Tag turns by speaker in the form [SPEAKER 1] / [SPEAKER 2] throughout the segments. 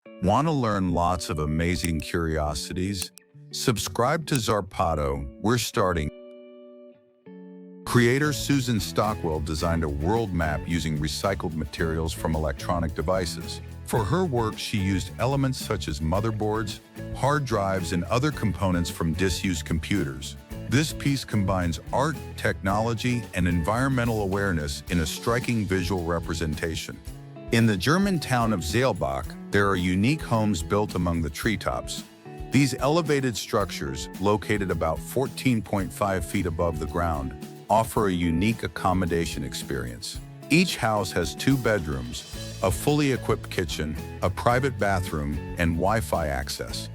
[SPEAKER 1] Want to learn lots of amazing curiosities? Subscribe to Zarpado. We're starting. Creator Susan Stockwell designed a world map using recycled materials from electronic devices. For her work, she used elements such as motherboards, hard drives, and other components from disused computers. This piece combines art, technology, and environmental awareness in a striking visual representation. In the German town of Seelbach, there are unique homes built among the treetops. These elevated structures, located about 14.5 feet above the ground, offer a unique accommodation experience. Each house has 2 bedrooms, a fully equipped kitchen, a private bathroom, and Wi-Fi access.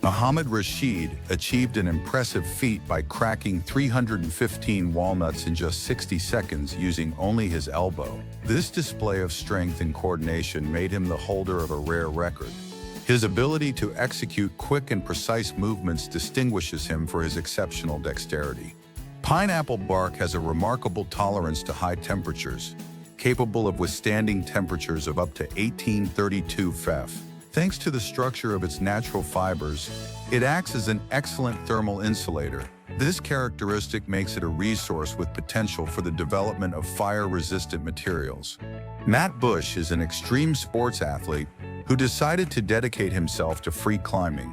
[SPEAKER 1] Mohammed Rashid achieved an impressive feat by cracking 315 walnuts in just 60 seconds using only his elbow. This display of strength and coordination made him the holder of a rare record. His ability to execute quick and precise movements distinguishes him for his exceptional dexterity. Pineapple bark has a remarkable tolerance to high temperatures, capable of withstanding temperatures of up to 1832 Fahrenheit. Thanks to the structure of its natural fibers, it acts as an excellent thermal insulator. This characteristic makes it a resource with potential for the development of fire-resistant materials. Matt Bush is an extreme sports athlete who decided to dedicate himself to free climbing.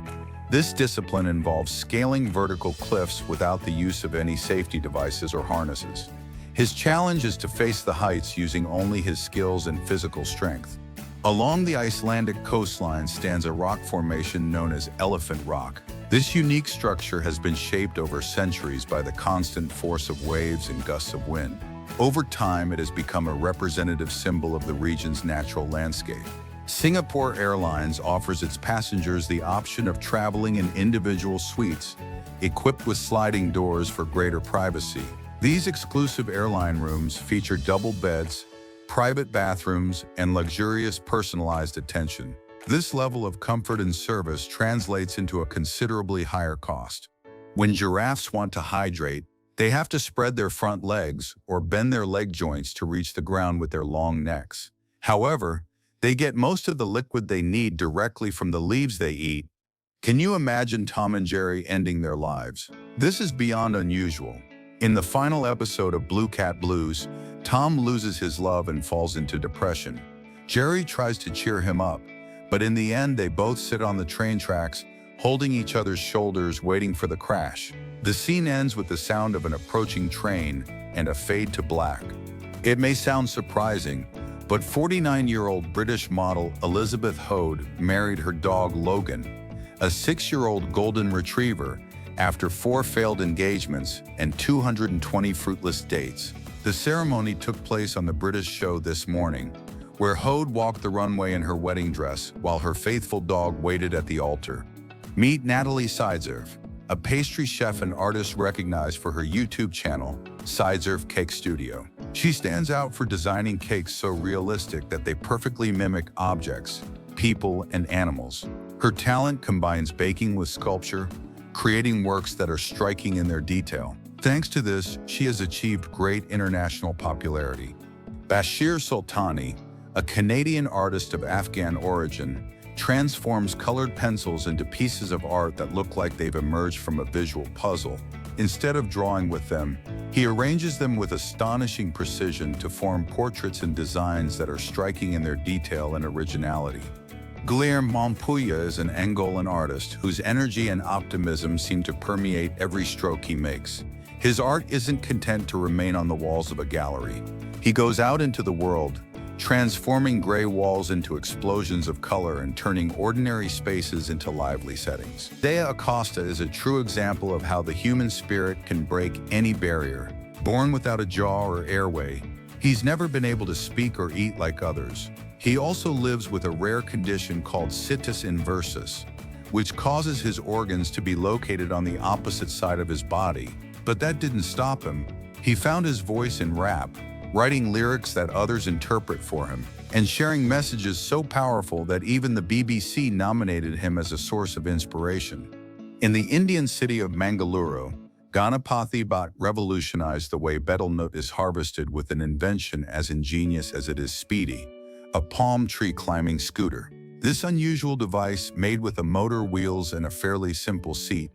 [SPEAKER 1] This discipline involves scaling vertical cliffs without the use of any safety devices or harnesses. His challenge is to face the heights using only his skills and physical strength. Along the Icelandic coastline stands a rock formation known as Elephant Rock. This unique structure has been shaped over centuries by the constant force of waves and gusts of wind. Over time, it has become a representative symbol of the region's natural landscape. Singapore Airlines offers its passengers the option of traveling in individual suites, equipped with sliding doors for greater privacy. These exclusive airline rooms feature double beds, private bathrooms, and luxurious personalized attention. This level of comfort and service translates into a considerably higher cost. When giraffes want to hydrate, they have to spread their front legs or bend their leg joints to reach the ground with their long necks. However, they get most of the liquid they need directly from the leaves they eat. Can you imagine Tom and Jerry ending their lives? This is beyond unusual. In the final episode of Blue Cat Blues, Tom loses his love and falls into depression. Jerry tries to cheer him up, but in the end they both sit on the train tracks, holding each other's shoulders, waiting for the crash. The scene ends with the sound of an approaching train and a fade to black. It may sound surprising, but 49-year-old British model Elizabeth Hode married her dog Logan, a 6-year-old golden retriever, after 4 failed engagements and 220 fruitless dates. The ceremony took place on the British show This Morning, where Hode walked the runway in her wedding dress while her faithful dog waited at the altar. Meet Natalie Sidzerf, a pastry chef and artist recognized for her YouTube channel, Sidzerf Cake Studio. She stands out for designing cakes so realistic that they perfectly mimic objects, people, and animals. Her talent combines baking with sculpture, creating works that are striking in their detail. Thanks to this, she has achieved great international popularity. Bashir Sultani, a Canadian artist of Afghan origin, transforms colored pencils into pieces of art that look like they've emerged from a visual puzzle. Instead of drawing with them, he arranges them with astonishing precision to form portraits and designs that are striking in their detail and originality. Guilherme Montpuya is an Angolan artist whose energy and optimism seem to permeate every stroke he makes. His art isn't content to remain on the walls of a gallery. He goes out into the world, transforming gray walls into explosions of color and turning ordinary spaces into lively settings. Dea Acosta is a true example of how the human spirit can break any barrier. Born without a jaw or airway, he's never been able to speak or eat like others. He also lives with a rare condition called situs inversus, which causes his organs to be located on the opposite side of his body. But that didn't stop him. He found his voice in rap, writing lyrics that others interpret for him, and sharing messages so powerful that even the BBC nominated him as a source of inspiration. In the Indian city of Mangaluru, Ganapathy Bhatt revolutionized the way betel nut is harvested with an invention as ingenious as it is speedy: a palm tree climbing scooter. This unusual device, made with a motor, wheels, and a fairly simple seat,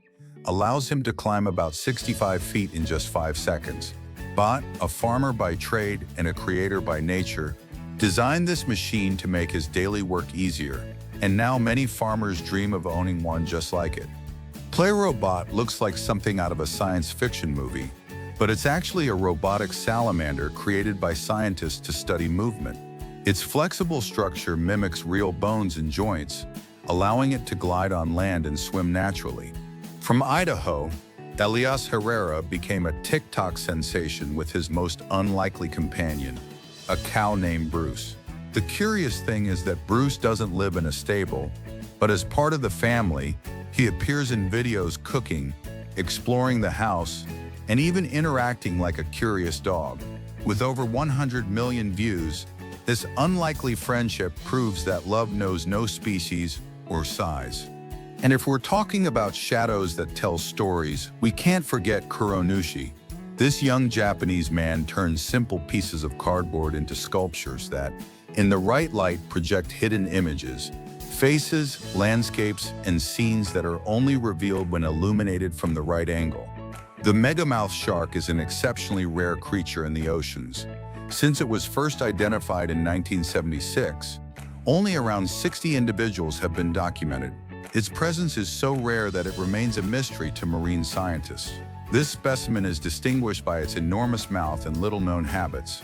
[SPEAKER 1] allows him to climb about 65 feet in just 5 seconds. Bot, a farmer by trade and a creator by nature, designed this machine to make his daily work easier, and now many farmers dream of owning one just like it. PlayRobot looks like something out of a science fiction movie, but it's actually a robotic salamander created by scientists to study movement. Its flexible structure mimics real bones and joints, allowing it to glide on land and swim naturally. From Idaho, Elias Herrera became a TikTok sensation with his most unlikely companion, a cow named Bruce. The curious thing is that Bruce doesn't live in a stable, but as part of the family, he appears in videos cooking, exploring the house, and even interacting like a curious dog. With over 100 million views, this unlikely friendship proves that love knows no species or size. And if we're talking about shadows that tell stories, we can't forget Kuronushi. This young Japanese man turns simple pieces of cardboard into sculptures that, in the right light, project hidden images, faces, landscapes, and scenes that are only revealed when illuminated from the right angle. The megamouth shark is an exceptionally rare creature in the oceans. Since it was first identified in 1976, only around 60 individuals have been documented. Its presence is so rare that it remains a mystery to marine scientists. This specimen is distinguished by its enormous mouth and little-known habits.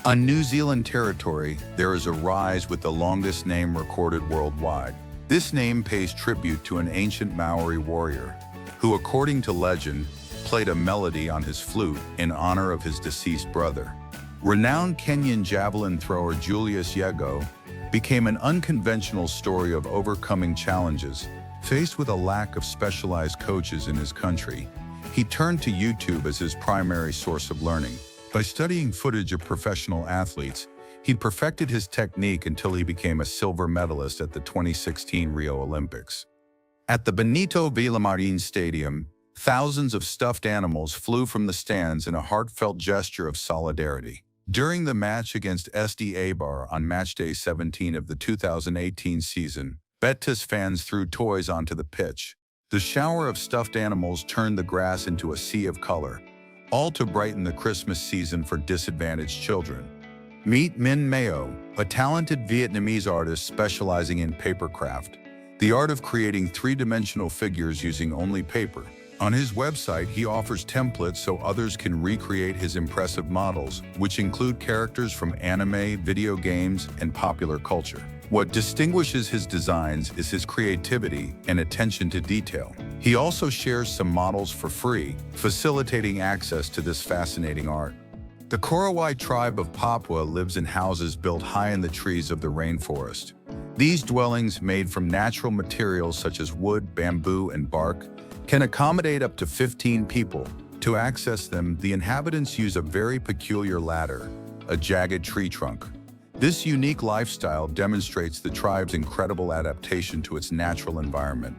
[SPEAKER 1] On New Zealand territory, there is a rise with the longest name recorded worldwide. This name pays tribute to an ancient Maori warrior who, according to legend, played a melody on his flute in honor of his deceased brother. Renowned Kenyan javelin thrower Julius Yego became an unconventional story of overcoming challenges. Faced with a lack of specialized coaches in his country, he turned to YouTube as his primary source of learning. By studying footage of professional athletes, he perfected his technique until he became a silver medalist at the 2016 Rio Olympics. At the Benito Villamarin Stadium, thousands of stuffed animals flew from the stands in a heartfelt gesture of solidarity. During the match against SD Eibar on matchday 17 of the 2018 season, Betis fans threw toys onto the pitch. The shower of stuffed animals turned the grass into a sea of color, all to brighten the Christmas season for disadvantaged children. Meet Minh Meo, a talented Vietnamese artist specializing in papercraft, the art of creating three-dimensional figures using only paper. On his website, he offers templates so others can recreate his impressive models, which include characters from anime, video games, and popular culture. What distinguishes his designs is his creativity and attention to detail. He also shares some models for free, facilitating access to this fascinating art. The Korowai tribe of Papua lives in houses built high in the trees of the rainforest. These dwellings, made from natural materials such as wood, bamboo, and bark, can accommodate up to 15 people. To access them, the inhabitants use a very peculiar ladder, a jagged tree trunk. This unique lifestyle demonstrates the tribe's incredible adaptation to its natural environment.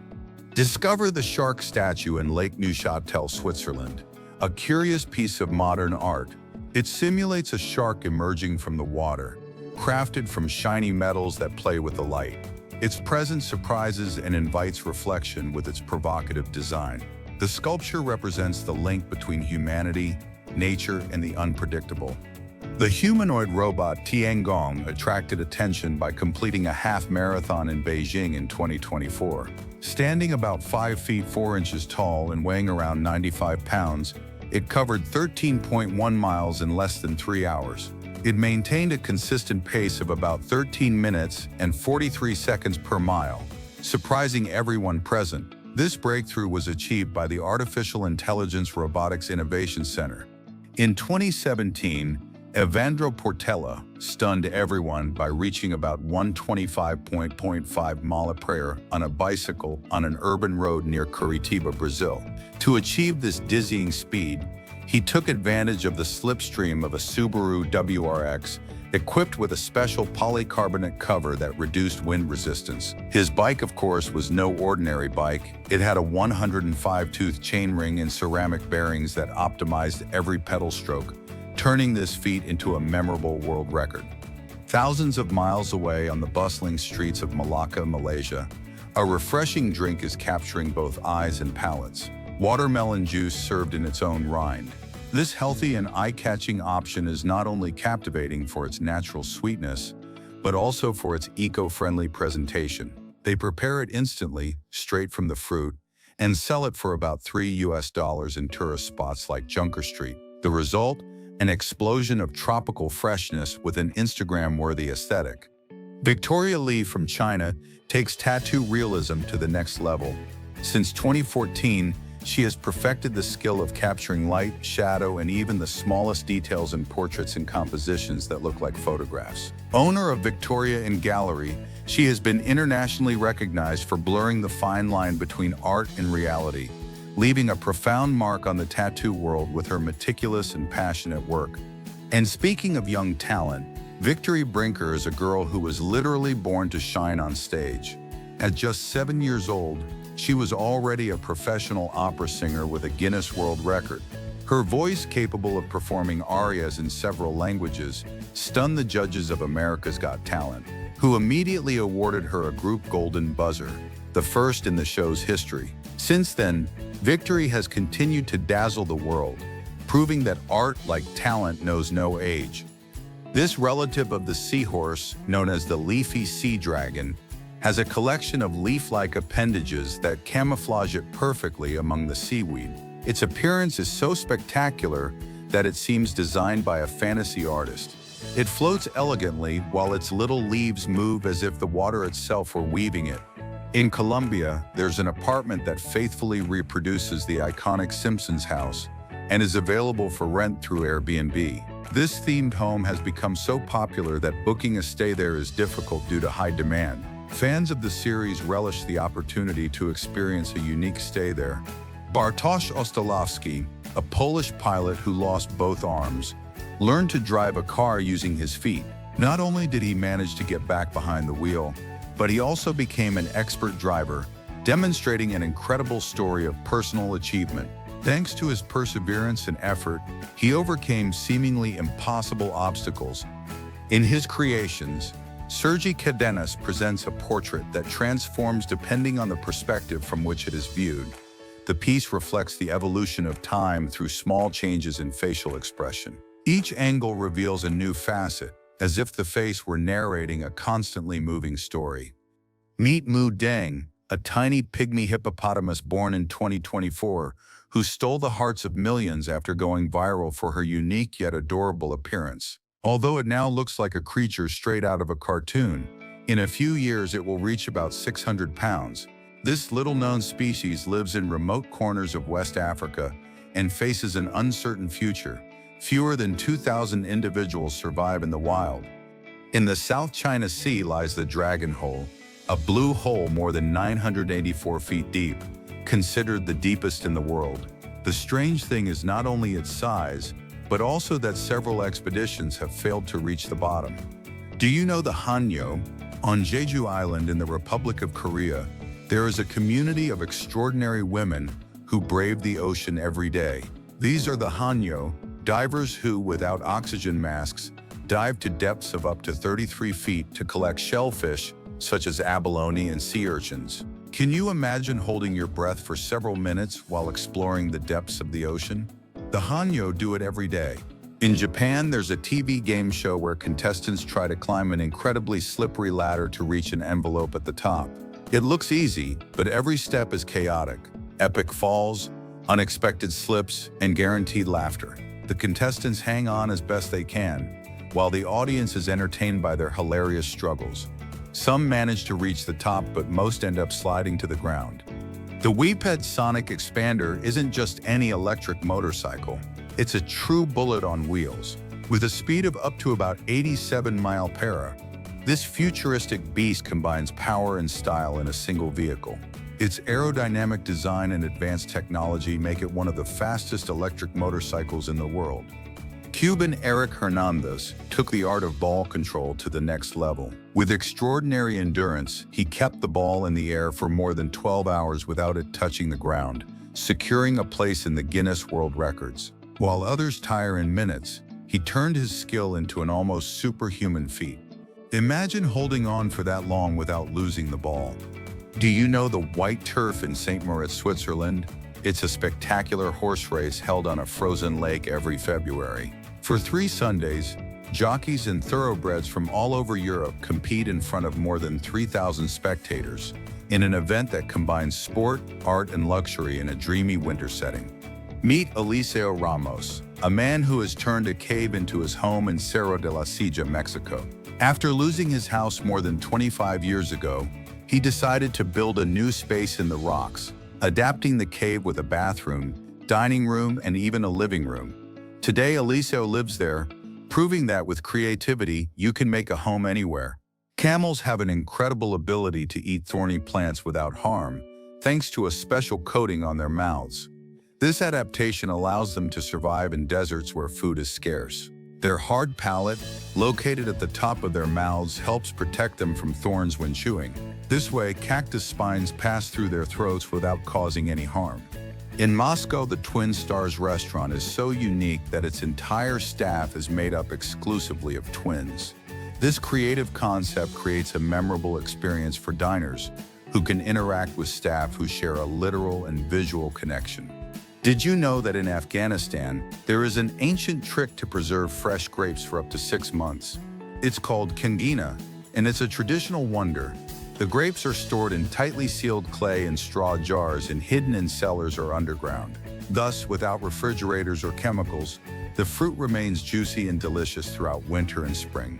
[SPEAKER 1] Discover the shark statue in Lake Neuchâtel, Switzerland, a curious piece of modern art. It simulates a shark emerging from the water, crafted from shiny metals that play with the light. Its presence surprises and invites reflection with its provocative design. The sculpture represents the link between humanity, nature, and the unpredictable. The humanoid robot Tiangong attracted attention by completing a half marathon in Beijing in 2024. Standing about 5 feet 4 inches tall and weighing around 95 pounds, it covered 13.1 miles in less than 3 hours. It maintained a consistent pace of about 13 minutes and 43 seconds per mile, surprising everyone present. This breakthrough was achieved by the Artificial Intelligence Robotics Innovation Center. In 2017, Evandro Portela stunned everyone by reaching about 125.5 miles per hour on a bicycle on an urban road near Curitiba, Brazil. To achieve this dizzying speed, he took advantage of the slipstream of a Subaru WRX, equipped with a special polycarbonate cover that reduced wind resistance. His bike, of course, was no ordinary bike. It had a 105-tooth chainring and ceramic bearings that optimized every pedal stroke, turning this feat into a memorable world record. Thousands of miles away on the bustling streets of Malacca, Malaysia, a refreshing drink is capturing both eyes and palates. Watermelon juice served in its own rind. This healthy and eye-catching option is not only captivating for its natural sweetness, but also for its eco-friendly presentation. They prepare it instantly, straight from the fruit, and sell it for about $3 in tourist spots like Junker Street. The result? An explosion of tropical freshness with an Instagram-worthy aesthetic. Victoria Lee from China takes tattoo realism to the next level. Since 2014, she has perfected the skill of capturing light, shadow, and even the smallest details in portraits and compositions that look like photographs. Owner of Victoria & Gallery, she has been internationally recognized for blurring the fine line between art and reality, leaving a profound mark on the tattoo world with her meticulous and passionate work. And speaking of young talent, Victory Brinker is a girl who was literally born to shine on stage. At just 7 years old, she was already a professional opera singer with a Guinness World Record. Her voice, capable of performing arias in several languages, stunned the judges of America's Got Talent, who immediately awarded her a group Golden Buzzer, the first in the show's history. Since then, Victory has continued to dazzle the world, proving that art, like talent, knows no age. This relative of the seahorse, known as the leafy sea dragon, has a collection of leaf-like appendages that camouflage it perfectly among the seaweed. Its appearance is so spectacular that it seems designed by a fantasy artist. It floats elegantly while its little leaves move as if the water itself were weaving it. In Colombia, there's an apartment that faithfully reproduces the iconic Simpsons house and is available for rent through Airbnb. This themed home has become so popular that booking a stay there is difficult due to high demand. Fans of the series relish the opportunity to experience a unique stay there. Bartosz Ostalowski, a Polish pilot who lost both arms, learned to drive a car using his feet. Not only did he manage to get back behind the wheel, but he also became an expert driver, demonstrating an incredible story of personal achievement. Thanks to his perseverance and effort, he overcame seemingly impossible obstacles. In his creations, Sergei Cadenas presents a portrait that transforms depending on the perspective from which it is viewed. The piece reflects the evolution of time through small changes in facial expression. Each angle reveals a new facet, as if the face were narrating a constantly moving story. Meet Mu Deng, a tiny pygmy hippopotamus born in 2024, who stole the hearts of millions after going viral for her unique yet adorable appearance. Although it now looks like a creature straight out of a cartoon, in a few years it will reach about 600 pounds. This little-known species lives in remote corners of West Africa and faces an uncertain future. Fewer than 2,000 individuals survive in the wild. In the South China Sea lies the Dragon Hole, a blue hole more than 984 feet deep, considered the deepest in the world. The strange thing is not only its size, but also that several expeditions have failed to reach the bottom. Do you know the Hanyo? On Jeju Island in the Republic of Korea, there is a community of extraordinary women who brave the ocean every day. These are the Hanyo, divers who, without oxygen masks, dive to depths of up to 33 feet to collect shellfish, such as abalone and sea urchins. Can you imagine holding your breath for several minutes while exploring the depths of the ocean? The Hanyo do it every day. In Japan, there's a TV game show where contestants try to climb an incredibly slippery ladder to reach an envelope at the top. It looks easy, but every step is chaotic. Epic falls, unexpected slips, and guaranteed laughter. The contestants hang on as best they can, while the audience is entertained by their hilarious struggles. Some manage to reach the top, but most end up sliding to the ground. The Weeped Sonic Expander isn't just any electric motorcycle. It's a true bullet on wheels. With a speed of up to about 87 miles per hour, this futuristic beast combines power and style in a single vehicle. Its aerodynamic design and advanced technology make it one of the fastest electric motorcycles in the world. Cuban Eric Hernandez took the art of ball control to the next level. With extraordinary endurance, he kept the ball in the air for more than 12 hours without it touching the ground, securing a place in the Guinness World Records. While others tire in minutes, he turned his skill into an almost superhuman feat. Imagine holding on for that long without losing the ball. Do you know the white turf in St. Moritz, Switzerland? It's a spectacular horse race held on a frozen lake every February. For 3 Sundays, jockeys and thoroughbreds from all over Europe compete in front of more than 3,000 spectators in an event that combines sport, art, and luxury in a dreamy winter setting. Meet Eliseo Ramos, a man who has turned a cave into his home in Cerro de la Silla, Mexico. After losing his house more than 25 years ago, he decided to build a new space in the rocks, adapting the cave with a bathroom, dining room, and even a living room. Today, Eliseo lives there, proving that with creativity, you can make a home anywhere. Camels have an incredible ability to eat thorny plants without harm, thanks to a special coating on their mouths. This adaptation allows them to survive in deserts where food is scarce. Their hard palate, located at the top of their mouths, helps protect them from thorns when chewing. This way, cactus spines pass through their throats without causing any harm. In Moscow, the Twin Stars restaurant is so unique that its entire staff is made up exclusively of twins. This creative concept creates a memorable experience for diners who can interact with staff who share a literal and visual connection. Did you know that in Afghanistan, there is an ancient trick to preserve fresh grapes for up to 6 months? It's called kangina, and it's a traditional wonder. The grapes are stored in tightly sealed clay and straw jars and hidden in cellars or underground. Thus, without refrigerators or chemicals, the fruit remains juicy and delicious throughout winter and spring.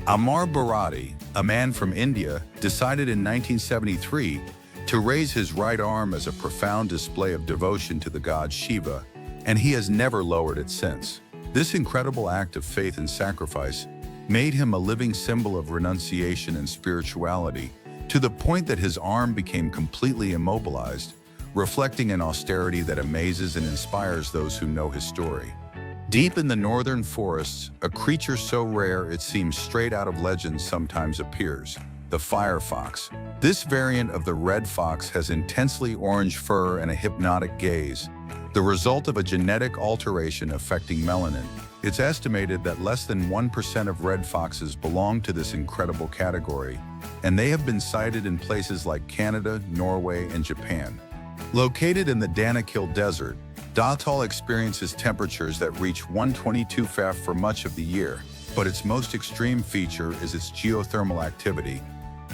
[SPEAKER 1] Amar Bharati, a man from India, decided in 1973 to raise his right arm as a profound display of devotion to the god Shiva, and he has never lowered it since. This incredible act of faith and sacrifice made him a living symbol of renunciation and spirituality, to the point that his arm became completely immobilized, reflecting an austerity that amazes and inspires those who know his story. Deep in the northern forests, a creature so rare it seems straight out of legend sometimes appears: the fire fox. This variant of the red fox has intensely orange fur and a hypnotic gaze, the result of a genetic alteration affecting melanin. It's estimated that less than 1% of red foxes belong to this incredible category, and they have been sighted in places like Canada, Norway, and Japan. Located in the Danakil Desert, Datal experiences temperatures that reach 122 F for much of the year, but its most extreme feature is its geothermal activity: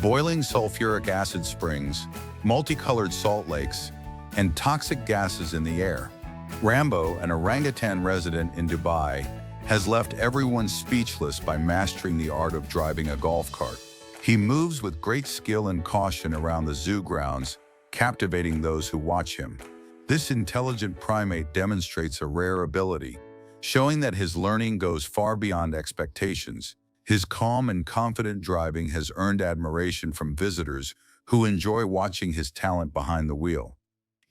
[SPEAKER 1] boiling sulfuric acid springs, multicolored salt lakes, and toxic gases in the air. Rambo, an orangutan resident in Dubai, has left everyone speechless by mastering the art of driving a golf cart. He moves with great skill and caution around the zoo grounds, captivating those who watch him. This intelligent primate demonstrates a rare ability, showing that his learning goes far beyond expectations. His calm and confident driving has earned admiration from visitors who enjoy watching his talent behind the wheel.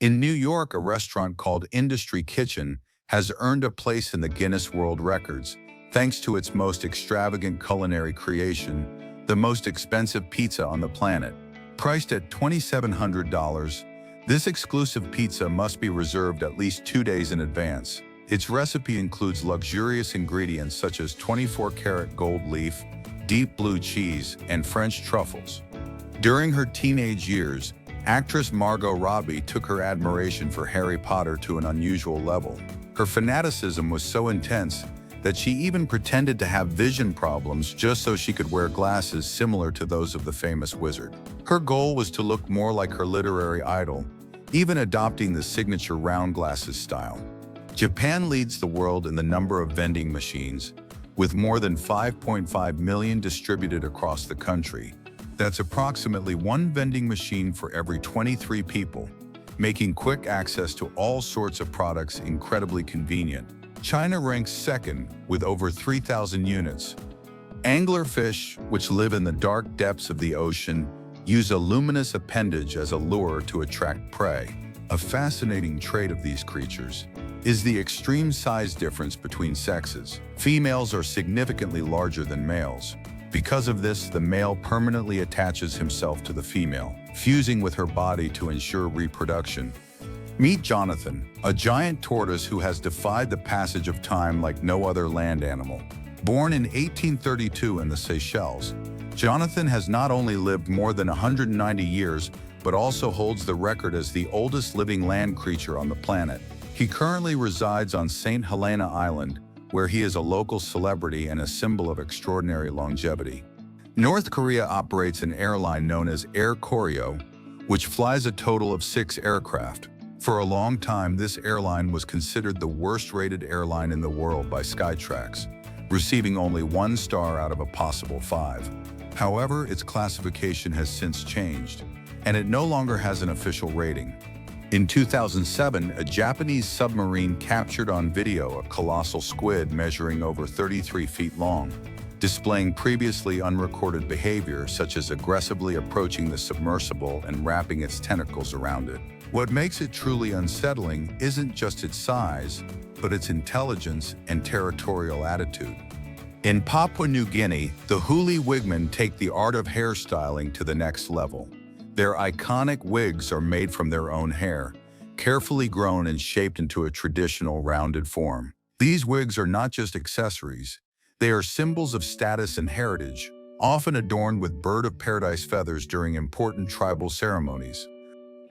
[SPEAKER 1] In New York, a restaurant called Industry Kitchen has earned a place in the Guinness World Records, thanks to its most extravagant culinary creation, the most expensive pizza on the planet. Priced at $2,700, this exclusive pizza must be reserved at least 2 days in advance. Its recipe includes luxurious ingredients such as 24-karat gold leaf, deep blue cheese, and French truffles. During her teenage years, actress Margot Robbie took her admiration for Harry Potter to an unusual level. Her fanaticism was so intense that she even pretended to have vision problems just so she could wear glasses similar to those of the famous wizard. Her goal was to look more like her literary idol, even adopting the signature round glasses style. Japan leads the world in the number of vending machines, with more than 5.5 million distributed across the country. That's approximately 1 vending machine for every 23 people, making quick access to all sorts of products incredibly convenient. China ranks second with over 3,000 units. Anglerfish, which live in the dark depths of the ocean, use a luminous appendage as a lure to attract prey. A fascinating trait of these creatures is the extreme size difference between sexes. Females are significantly larger than males. Because of this, the male permanently attaches himself to the female, fusing with her body to ensure reproduction. Meet Jonathan, a giant tortoise who has defied the passage of time like no other land animal. Born in 1832 in the Seychelles, Jonathan has not only lived more than 190 years, but also holds the record as the oldest living land creature on the planet. He currently resides on St. Helena Island, where he is a local celebrity and a symbol of extraordinary longevity. North Korea operates an airline known as Air Koryo, which flies a total of 6 aircraft. For a long time, this airline was considered the worst-rated airline in the world by Skytrax, receiving only 1 star out of a possible 5. However, its classification has since changed, and it no longer has an official rating. In 2007, a Japanese submarine captured on video a colossal squid measuring over 33 feet long, displaying previously unrecorded behavior such as aggressively approaching the submersible and wrapping its tentacles around it. What makes it truly unsettling isn't just its size, but its intelligence and territorial attitude. In Papua New Guinea, the Huli wigmen take the art of hairstyling to the next level. Their iconic wigs are made from their own hair, carefully grown and shaped into a traditional rounded form. These wigs are not just accessories, they are symbols of status and heritage, often adorned with bird-of-paradise feathers during important tribal ceremonies.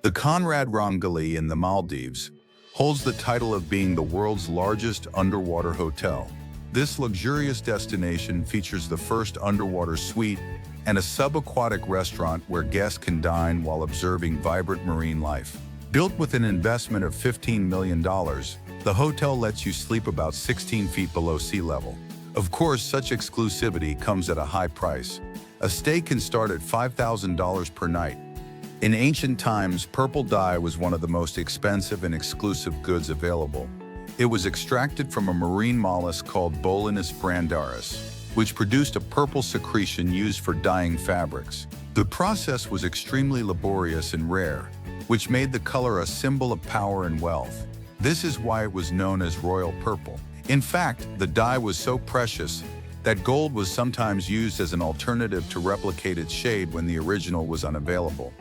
[SPEAKER 1] The Conrad Rangali in the Maldives holds the title of being the world's largest underwater hotel. This luxurious destination features the first underwater suite and a subaquatic restaurant where guests can dine while observing vibrant marine life. Built with an investment of $15 million, the hotel lets you sleep about 16 feet below sea level. Of course, such exclusivity comes at a high price. A stay can start at $5,000 per night. In ancient times, purple dye was one of the most expensive and exclusive goods available. It was extracted from a marine mollusk called Bolinus brandaris, which produced a purple secretion used for dyeing fabrics. The process was extremely laborious and rare, which made the color a symbol of power and wealth. This is why it was known as royal purple. In fact, the dye was so precious that gold was sometimes used as an alternative to replicate its shade when the original was unavailable.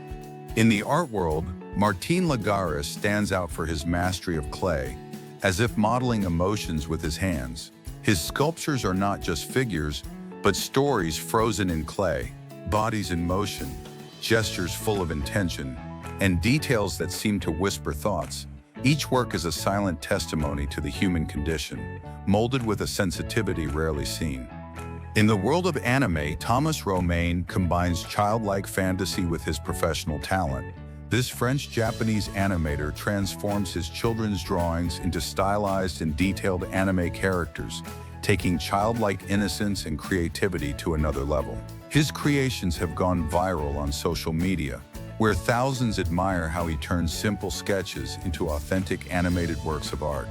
[SPEAKER 1] In the art world, Martin Lagares stands out for his mastery of clay, as if modeling emotions with his hands. His sculptures are not just figures, but stories frozen in clay, bodies in motion, gestures full of intention, and details that seem to whisper thoughts. Each work is a silent testimony to the human condition, molded with a sensitivity rarely seen. In the world of anime, Thomas Romain combines childlike fantasy with his professional talent. This French-Japanese animator transforms his children's drawings into stylized and detailed anime characters, taking childlike innocence and creativity to another level. His creations have gone viral on social media, where thousands admire how he turns simple sketches into authentic animated works of art.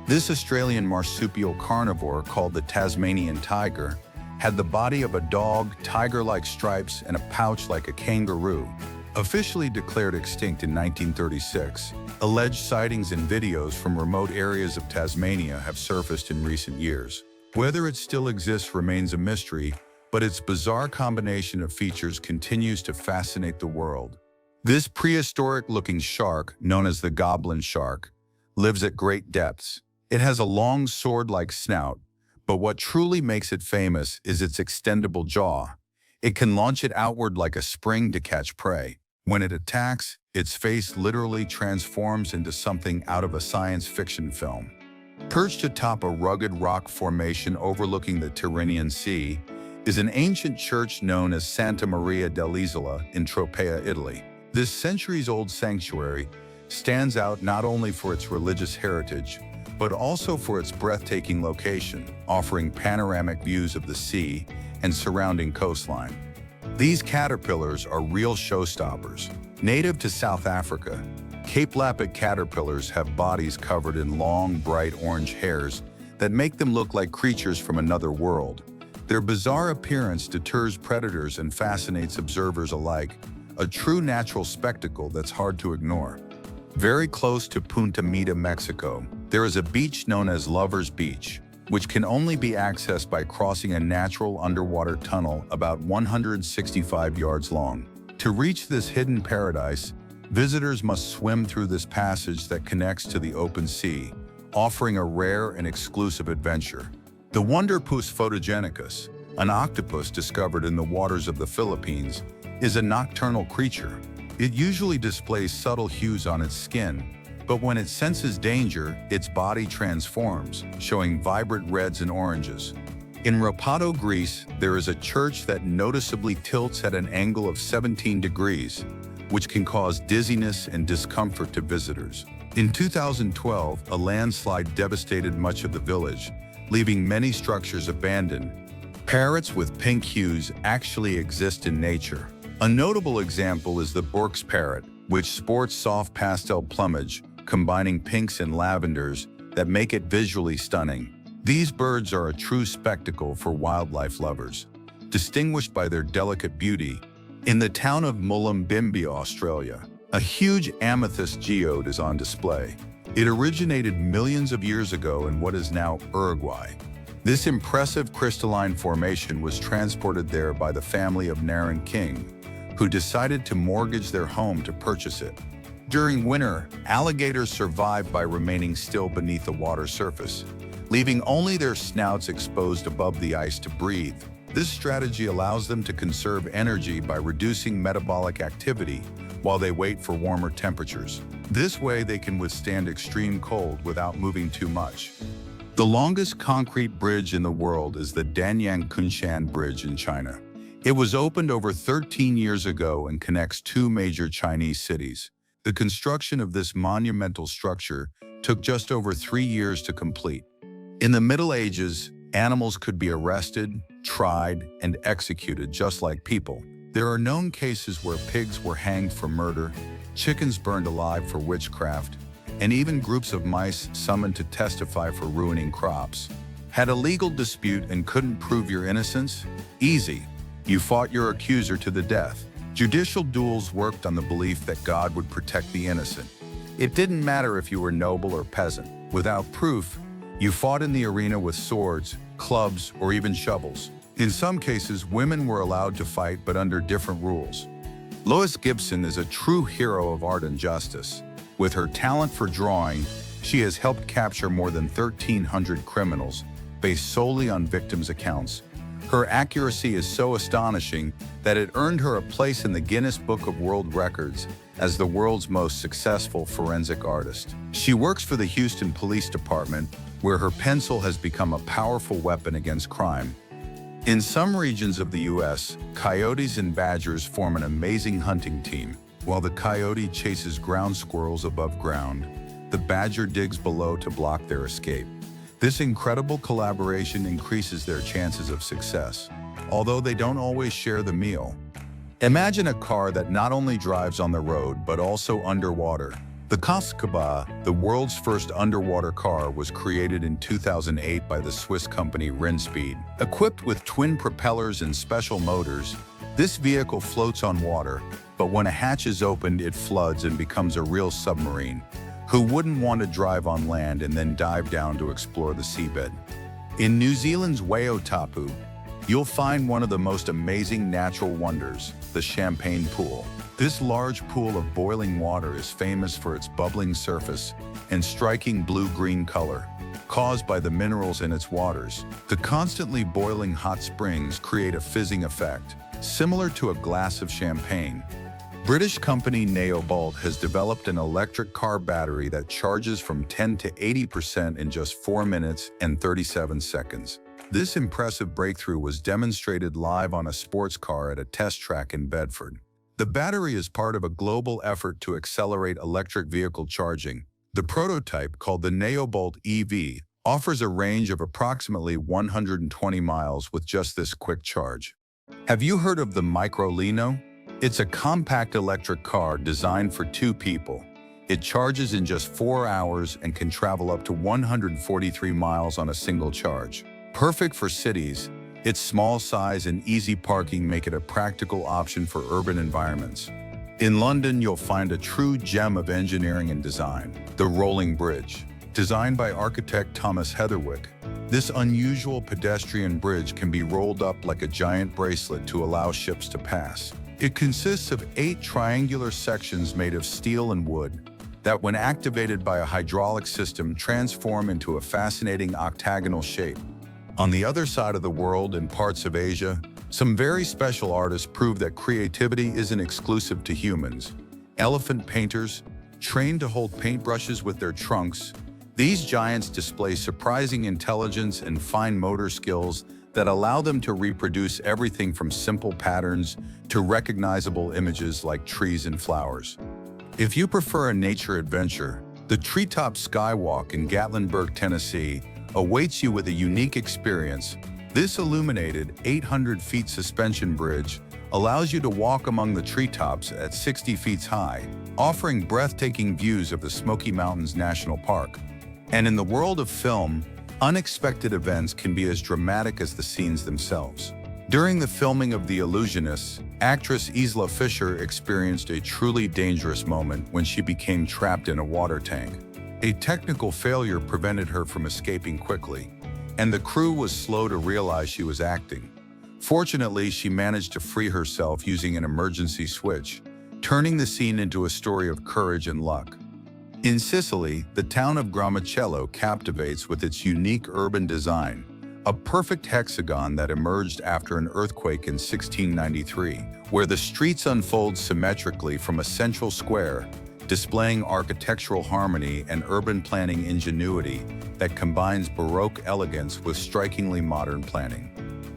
[SPEAKER 1] This Australian marsupial carnivore, called the Tasmanian tiger, had the body of a dog, tiger-like stripes, and a pouch like a kangaroo. Officially declared extinct in 1936, alleged sightings and videos from remote areas of Tasmania have surfaced in recent years. Whether it still exists remains a mystery, but its bizarre combination of features continues to fascinate the world. This prehistoric-looking shark, known as the goblin shark, lives at great depths. It has a long sword-like snout, but what truly makes it famous is its extendable jaw. It can launch it outward like a spring to catch prey. When it attacks, its face literally transforms into something out of a science fiction film. Perched atop a rugged rock formation overlooking the Tyrrhenian Sea is an ancient church known as Santa Maria dell'Isola in Tropea, Italy. This centuries-old sanctuary stands out not only for its religious heritage, but also for its breathtaking location, offering panoramic views of the sea and surrounding coastline. These caterpillars are real showstoppers. Native to South Africa, Cape Lapid caterpillars have bodies covered in long, bright orange hairs that make them look like creatures from another world. Their bizarre appearance deters predators and fascinates observers alike, a true natural spectacle that's hard to ignore. Very close to Punta Mita, Mexico, there is a beach known as Lover's Beach, which can only be accessed by crossing a natural underwater tunnel about 165 yards long. To reach this hidden paradise, visitors must swim through this passage that connects to the open sea, offering a rare and exclusive adventure. The Wonderpus photogenicus, an octopus discovered in the waters of the Philippines, is a nocturnal creature. It usually displays subtle hues on its skin, but when it senses danger, its body transforms, showing vibrant reds and oranges. In Zarpado, Greece, there is a church that noticeably tilts at an angle of 17 degrees, which can cause dizziness and discomfort to visitors. In 2012, a landslide devastated much of the village, leaving many structures abandoned. Parrots with pink hues actually exist in nature. A notable example is the Bork's parrot, which sports soft pastel plumage, combining pinks and lavenders that make it visually stunning. These birds are a true spectacle for wildlife lovers, distinguished by their delicate beauty. In the town of Mullumbimby, Australia, a huge amethyst geode is on display. It originated millions of years ago in what is now Uruguay. This impressive crystalline formation was transported there by the family of Naran King, who decided to mortgage their home to purchase it. During winter, alligators survive by remaining still beneath the water surface, leaving only their snouts exposed above the ice to breathe. This strategy allows them to conserve energy by reducing metabolic activity while they wait for warmer temperatures. This way, they can withstand extreme cold without moving too much. The longest concrete bridge in the world is the Danyang Kunshan Bridge in China. It was opened over 13 years ago and connects two major Chinese cities. The construction of this monumental structure took just over 3 years to complete. In the Middle Ages, animals could be arrested, tried, and executed just like people. There are known cases where pigs were hanged for murder, chickens burned alive for witchcraft, and even groups of mice summoned to testify for ruining crops. Had a legal dispute and couldn't prove your innocence? Easy. You fought your accuser to the death. Judicial duels worked on the belief that God would protect the innocent. It didn't matter if you were noble or peasant. Without proof, you fought in the arena with swords, clubs, or even shovels. In some cases, women were allowed to fight, but under different rules. Lois Gibson is a true hero of art and justice. With her talent for drawing, she has helped capture more than 1,300 criminals based solely on victims' accounts. Her accuracy is so astonishing that it earned her a place in the Guinness Book of World Records as the world's most successful forensic artist. She works for the Houston Police Department, where her pencil has become a powerful weapon against crime. In some regions of the U.S., coyotes and badgers form an amazing hunting team. While the coyote chases ground squirrels above ground, the badger digs below to block their escape. This incredible collaboration increases their chances of success, although they don't always share the meal. Imagine a car that not only drives on the road, but also underwater. The Kaskaba, the world's first underwater car, was created in 2008 by the Swiss company Rinspeed. Equipped with twin propellers and special motors, this vehicle floats on water, but when a hatch is opened, it floods and becomes a real submarine. Who wouldn't want to drive on land and then dive down to explore the seabed? In New Zealand's Waio Tapu, you'll find one of the most amazing natural wonders, the Champagne Pool. This large pool of boiling water is famous for its bubbling surface and striking blue-green color, caused by the minerals in its waters. The constantly boiling hot springs create a fizzing effect, similar to a glass of champagne. British company Neobolt has developed an electric car battery that charges from 10 to 80% in just 4 minutes and 37 seconds. This impressive breakthrough was demonstrated live on a sports car at a test track in Bedford. The battery is part of a global effort to accelerate electric vehicle charging. The prototype, called the Neobolt EV, offers a range of approximately 120 miles with just this quick charge. Have you heard of the Microlino? It's a compact electric car designed for 2 people. It charges in just 4 hours and can travel up to 143 miles on a single charge. Perfect for cities, its small size and easy parking make it a practical option for urban environments. In London, you'll find a true gem of engineering and design, the Rolling Bridge. Designed by architect Thomas Heatherwick, this unusual pedestrian bridge can be rolled up like a giant bracelet to allow ships to pass. It consists of 8 triangular sections made of steel and wood that, when activated by a hydraulic system, transform into a fascinating octagonal shape. On the other side of the world, in parts of Asia, some very special artists prove that creativity isn't exclusive to humans. Elephant painters, trained to hold paintbrushes with their trunks, these giants display surprising intelligence and fine motor skills that allow them to reproduce everything from simple patterns to recognizable images like trees and flowers. If you prefer a nature adventure, the Treetop Skywalk in Gatlinburg, Tennessee, awaits you with a unique experience. This illuminated 800 feet suspension bridge allows you to walk among the treetops at 60 feet high, offering breathtaking views of the Smoky Mountains National Park. And in the world of film, unexpected events can be as dramatic as the scenes themselves. During the filming of The Illusionist, actress Isla Fisher experienced a truly dangerous moment when she became trapped in a water tank. A technical failure prevented her from escaping quickly, and the crew was slow to realize she was acting. Fortunately, she managed to free herself using an emergency switch, turning the scene into a story of courage and luck. In Sicily, the town of Gromicello captivates with its unique urban design, a perfect hexagon that emerged after an earthquake in 1693, where the streets unfold symmetrically from a central square, displaying architectural harmony and urban planning ingenuity that combines Baroque elegance with strikingly modern planning.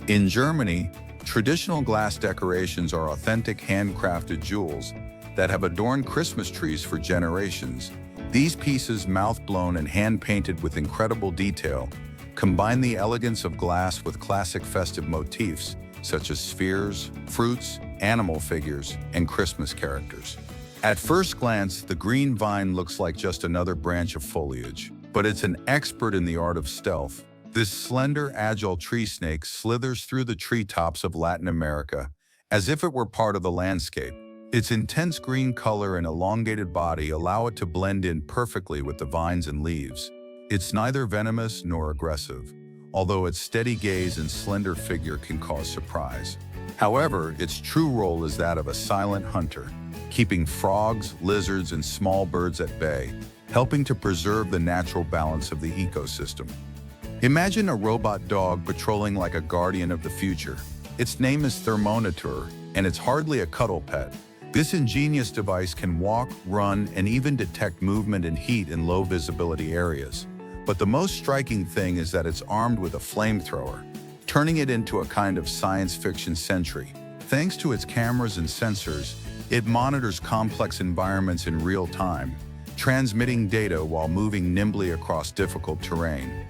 [SPEAKER 1] In Germany, traditional glass decorations are authentic handcrafted jewels that have adorned Christmas trees for generations. These pieces, mouth-blown and hand-painted with incredible detail, combine the elegance of glass with classic festive motifs such as spheres, fruits, animal figures, and Christmas characters. At first glance, the green vine looks like just another branch of foliage, but it's an expert in the art of stealth. This slender, agile tree snake slithers through the treetops of Latin America as if it were part of the landscape. Its intense green color and elongated body allow it to blend in perfectly with the vines and leaves. It's neither venomous nor aggressive, although its steady gaze and slender figure can cause surprise. However, its true role is that of a silent hunter, keeping frogs, lizards, and small birds at bay, helping to preserve the natural balance of the ecosystem. Imagine a robot dog patrolling like a guardian of the future. Its name is Thermonitor, and it's hardly a cuddle pet. This ingenious device can walk, run, and even detect movement and heat in low-visibility areas. But the most striking thing is that it's armed with a flamethrower, turning it into a kind of science fiction sentry. Thanks to its cameras and sensors, it monitors complex environments in real time, transmitting data while moving nimbly across difficult terrain.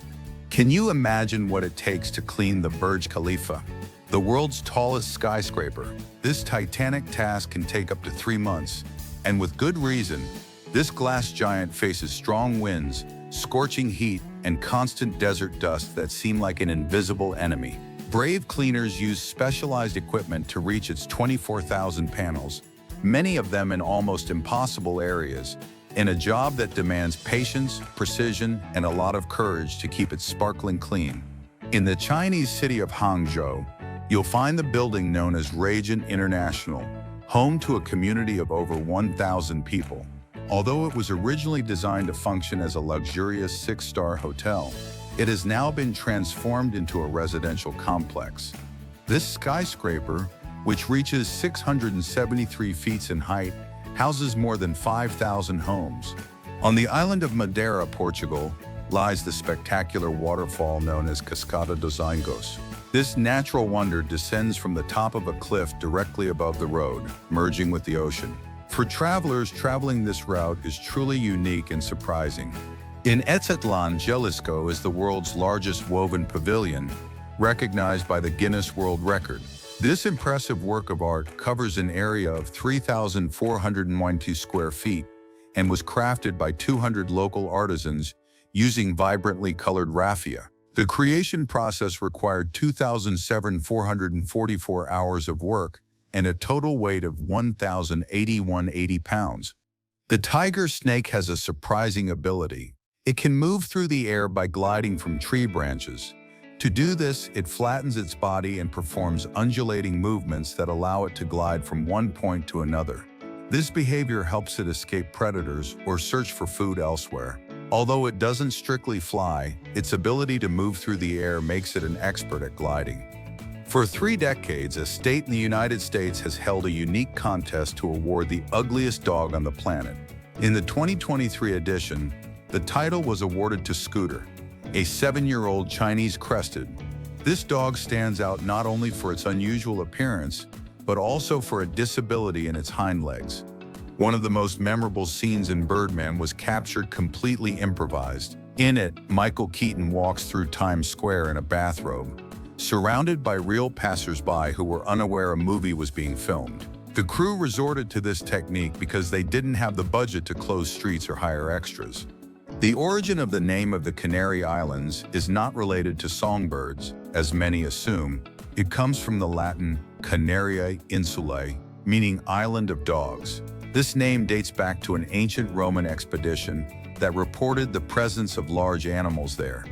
[SPEAKER 1] Can you imagine what it takes to clean the Burj Khalifa, the world's tallest skyscraper? This titanic task can take up to 3 months, and with good reason. This glass giant faces strong winds, scorching heat, and constant desert dust that seem like an invisible enemy. Brave cleaners use specialized equipment to reach its 24,000 panels, many of them in almost impossible areas, in a job that demands patience, precision, and a lot of courage to keep it sparkling clean. In the Chinese city of Hangzhou, you'll find the building known as Regent International, home to a community of over 1,000 people. Although it was originally designed to function as a luxurious 6-star hotel, it has now been transformed into a residential complex. This skyscraper, which reaches 673 feet in height, houses more than 5,000 homes. On the island of Madeira, Portugal, lies the spectacular waterfall known as Cascada dos Angos. This natural wonder descends from the top of a cliff directly above the road, merging with the ocean. For travelers, traveling this route is truly unique and surprising. In Etzatlan, Jalisco is the world's largest woven pavilion, recognized by the Guinness World Record. This impressive work of art covers an area of 3,492 square feet and was crafted by 200 local artisans using vibrantly colored raffia. The creation process required 2,444 hours of work and a total weight of 1,081 pounds. The tiger snake has a surprising ability. It can move through the air by gliding from tree branches. To do this, it flattens its body and performs undulating movements that allow it to glide from one point to another. This behavior helps it escape predators or search for food elsewhere. Although it doesn't strictly fly, its ability to move through the air makes it an expert at gliding. For 3 decades, a state in the United States has held a unique contest to award the ugliest dog on the planet. In the 2023 edition, the title was awarded to Scooter, a 7-year-old Chinese crested. This dog stands out not only for its unusual appearance, but also for a disability in its hind legs. One of the most memorable scenes in Birdman was captured completely improvised. In it, Michael Keaton walks through Times Square in a bathrobe, surrounded by real passers-by who were unaware a movie was being filmed. The crew resorted to this technique because they didn't have the budget to close streets or hire extras. The origin of the name of the Canary Islands is not related to songbirds, as many assume. It comes from the Latin Canariae Insulae, meaning island of dogs. This name dates back to an ancient Roman expedition that reported the presence of large animals there.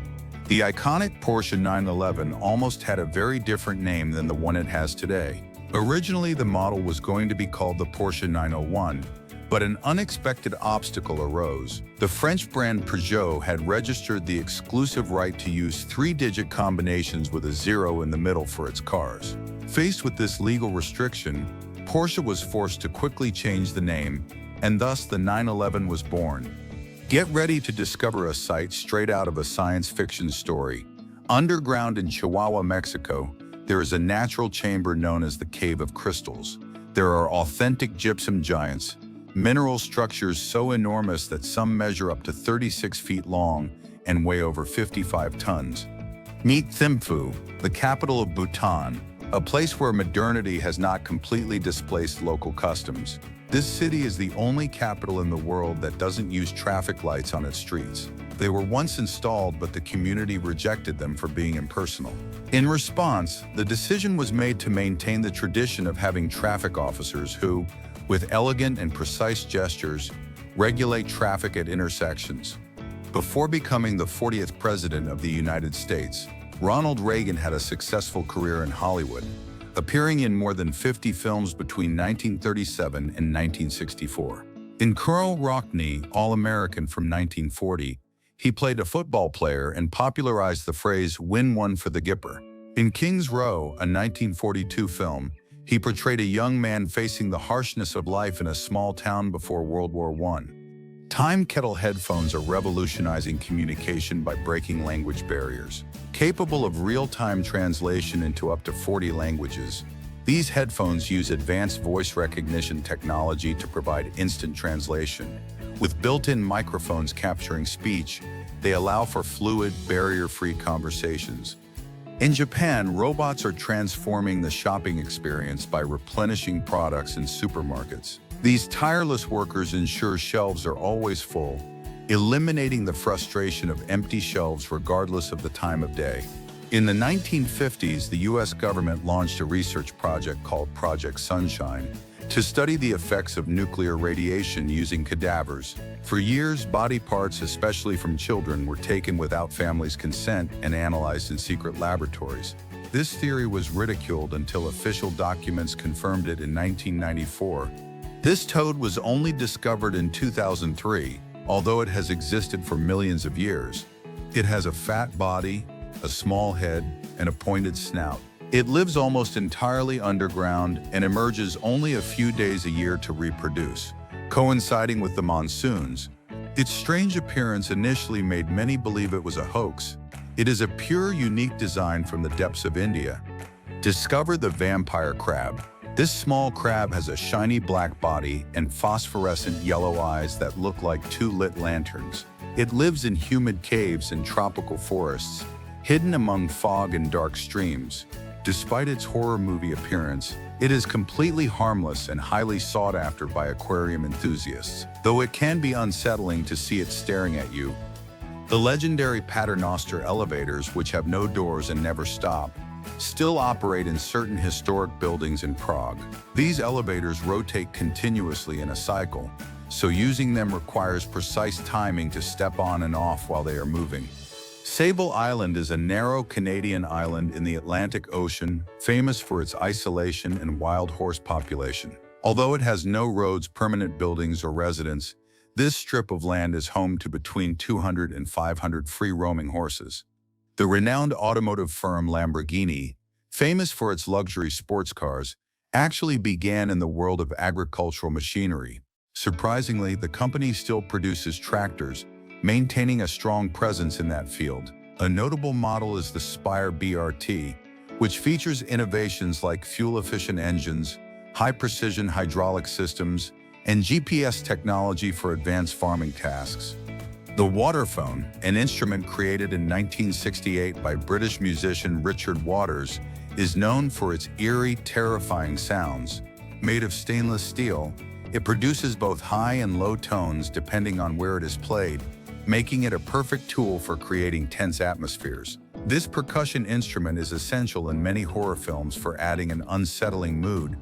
[SPEAKER 1] The iconic Porsche 911 almost had a very different name than the one it has today. Originally, the model was going to be called the Porsche 901, but an unexpected obstacle arose. The French brand Peugeot had registered the exclusive right to use 3-digit combinations with a 0 in the middle for its cars. Faced with this legal restriction, Porsche was forced to quickly change the name, and thus the 911 was born. Get ready to discover a sight straight out of a science fiction story. Underground in Chihuahua, Mexico, there is a natural chamber known as the Cave of Crystals. There are authentic gypsum giants, mineral structures so enormous that some measure up to 36 feet long and weigh over 55 tons. Meet Thimphu, the capital of Bhutan, a place where modernity has not completely displaced local customs. This city is the only capital in the world that doesn't use traffic lights on its streets. They were once installed, but the community rejected them for being impersonal. In response, the decision was made to maintain the tradition of having traffic officers who, with elegant and precise gestures, regulate traffic at intersections. Before becoming the 40th President of the United States, Ronald Reagan had a successful career in Hollywood, appearing in more than 50 films between 1937 and 1964. In Colonel Rockne, All-American from 1940, he played a football player and popularized the phrase, "Win one for the Gipper." In King's Row, a 1942 film, he portrayed a young man facing the harshness of life in a small town before World War I. Time Kettle headphones are revolutionizing communication by breaking language barriers. Capable of real-time translation into up to 40 languages, these headphones use advanced voice recognition technology to provide instant translation. With built-in microphones capturing speech, they allow for fluid, barrier-free conversations. In Japan, robots are transforming the shopping experience by replenishing products in supermarkets. These tireless workers ensure shelves are always full, eliminating the frustration of empty shelves regardless of the time of day. In the 1950s, the US government launched a research project called Project Sunshine to study the effects of nuclear radiation using cadavers. For years, body parts, especially from children, were taken without families' consent and analyzed in secret laboratories. This theory was ridiculed until official documents confirmed it in 1994. This toad was only discovered in 2003, although it has existed for millions of years. It has a fat body, a small head, and a pointed snout. It lives almost entirely underground and emerges only a few days a year to reproduce, coinciding with the monsoons. Its strange appearance initially made many believe it was a hoax. It is a pure, unique design from the depths of India. Discover the vampire crab. This small crab has a shiny black body and phosphorescent yellow eyes that look like 2 lit lanterns. It lives in humid caves and tropical forests, hidden among fog and dark streams. Despite its horror movie appearance, it is completely harmless and highly sought after by aquarium enthusiasts, though it can be unsettling to see it staring at you. The legendary Paternoster elevators, which have no doors and never stop, still operate in certain historic buildings in Prague. These elevators rotate continuously in a cycle, so using them requires precise timing to step on and off while they are moving. Sable Island is a narrow Canadian island in the Atlantic Ocean, famous for its isolation and wild horse population. Although it has no roads, permanent buildings, or residents, This strip of land is home to between 200 and 500 free-roaming horses. The renowned automotive firm Lamborghini, famous for its luxury sports cars, actually began in the world of agricultural machinery. Surprisingly, the company still produces tractors, maintaining a strong presence in that field. A notable model is the Spire BRT, which features innovations like fuel-efficient engines, high-precision hydraulic systems, and GPS technology for advanced farming tasks. The waterphone, an instrument created in 1968 by British musician Richard Waters, is known for its eerie, terrifying sounds. Made of stainless steel, it produces both high and low tones depending on where it is played, making it a perfect tool for creating tense atmospheres. This percussion instrument is essential in many horror films for adding an unsettling mood.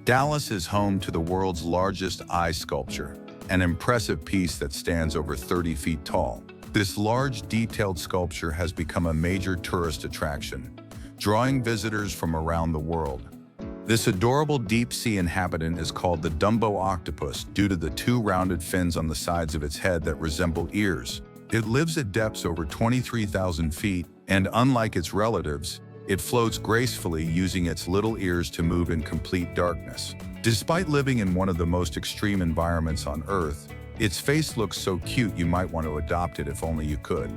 [SPEAKER 1] Dallas is home to the world's largest eye sculpture, an impressive piece that stands over 30 feet tall. This large, detailed sculpture has become a major tourist attraction, drawing visitors from around the world. This adorable deep-sea inhabitant is called the Dumbo octopus due to the two rounded fins on the sides of its head that resemble ears. It lives at depths over 23,000 feet, and unlike its relatives, it floats gracefully using its little ears to move in complete darkness. Despite living in one of the most extreme environments on Earth, its face looks so cute you might want to adopt it if only you could.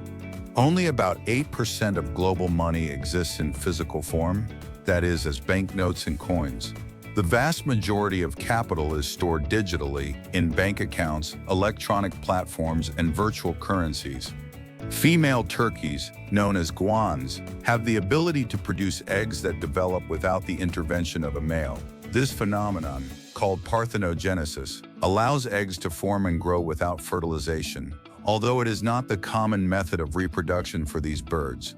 [SPEAKER 1] Only about 8% of global money exists in physical form, that is, as banknotes and coins. The vast majority of capital is stored digitally in bank accounts, electronic platforms, and virtual currencies. Female turkeys, known as guans, have the ability to produce eggs that develop without the intervention of a male. This phenomenon, called parthenogenesis, allows eggs to form and grow without fertilization, although it is not the common method of reproduction for these birds.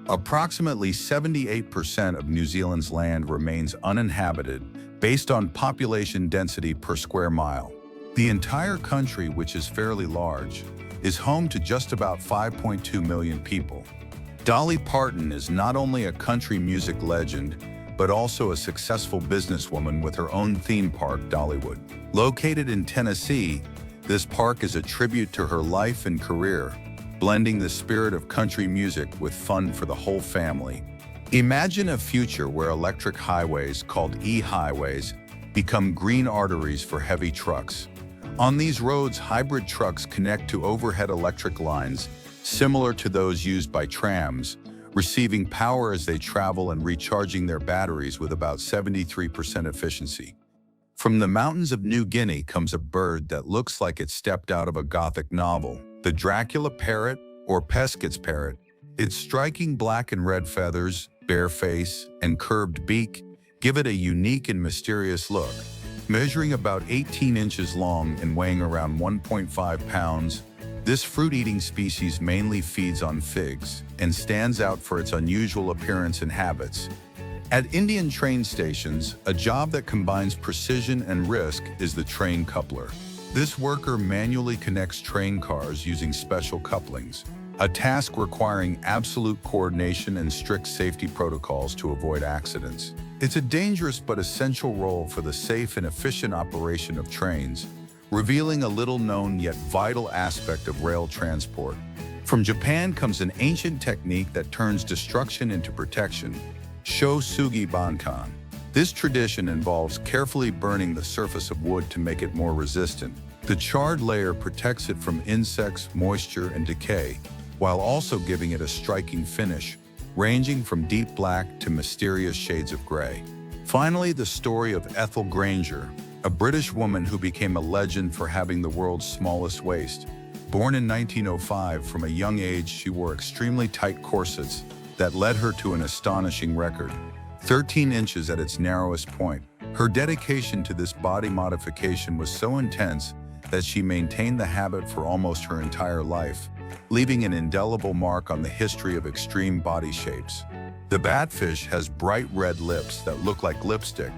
[SPEAKER 1] Approximately 78% of New Zealand's land remains uninhabited based on population density per square mile. The entire country, which is fairly large, is home to just about 5.2 million people. Dolly Parton is not only a country music legend, but also a successful businesswoman with her own theme park, Dollywood. Located in Tennessee, this park is a tribute to her life and career, blending the spirit of country music with fun for the whole family. Imagine a future where electric highways, called e-highways, become green arteries for heavy trucks. On these roads, hybrid trucks connect to overhead electric lines, similar to those used by trams, receiving power as they travel and recharging their batteries with about 73% efficiency. From the mountains of New Guinea comes a bird that looks like it stepped out of a Gothic novel, the Dracula parrot, or Pesquet's parrot. Its striking black and red feathers, bare face, and curved beak give it a unique and mysterious look. Measuring about 18 inches long and weighing around 1.5 pounds, this fruit-eating species mainly feeds on figs and stands out for its unusual appearance and habits. At Indian train stations, a job that combines precision and risk is the train coupler. This worker manually connects train cars using special couplings, a task requiring absolute coordination and strict safety protocols to avoid accidents. It's a dangerous but essential role for the safe and efficient operation of trains, revealing a little-known yet vital aspect of rail transport. From Japan comes an ancient technique that turns destruction into protection, Shosugi Bankan. This tradition involves carefully burning the surface of wood to make it more resistant. The charred layer protects it from insects, moisture, and decay, while also giving it a striking finish, ranging from deep black to mysterious shades of gray. Finally, the story of Ethel Granger, a British woman who became a legend for having the world's smallest waist. Born in 1905, from a young age she wore extremely tight corsets that led her to an astonishing record, 13 inches at its narrowest point. Her dedication to this body modification was so intense that she maintained the habit for almost her entire life, leaving an indelible mark on the history of extreme body shapes. The batfish has bright red lips that look like lipstick.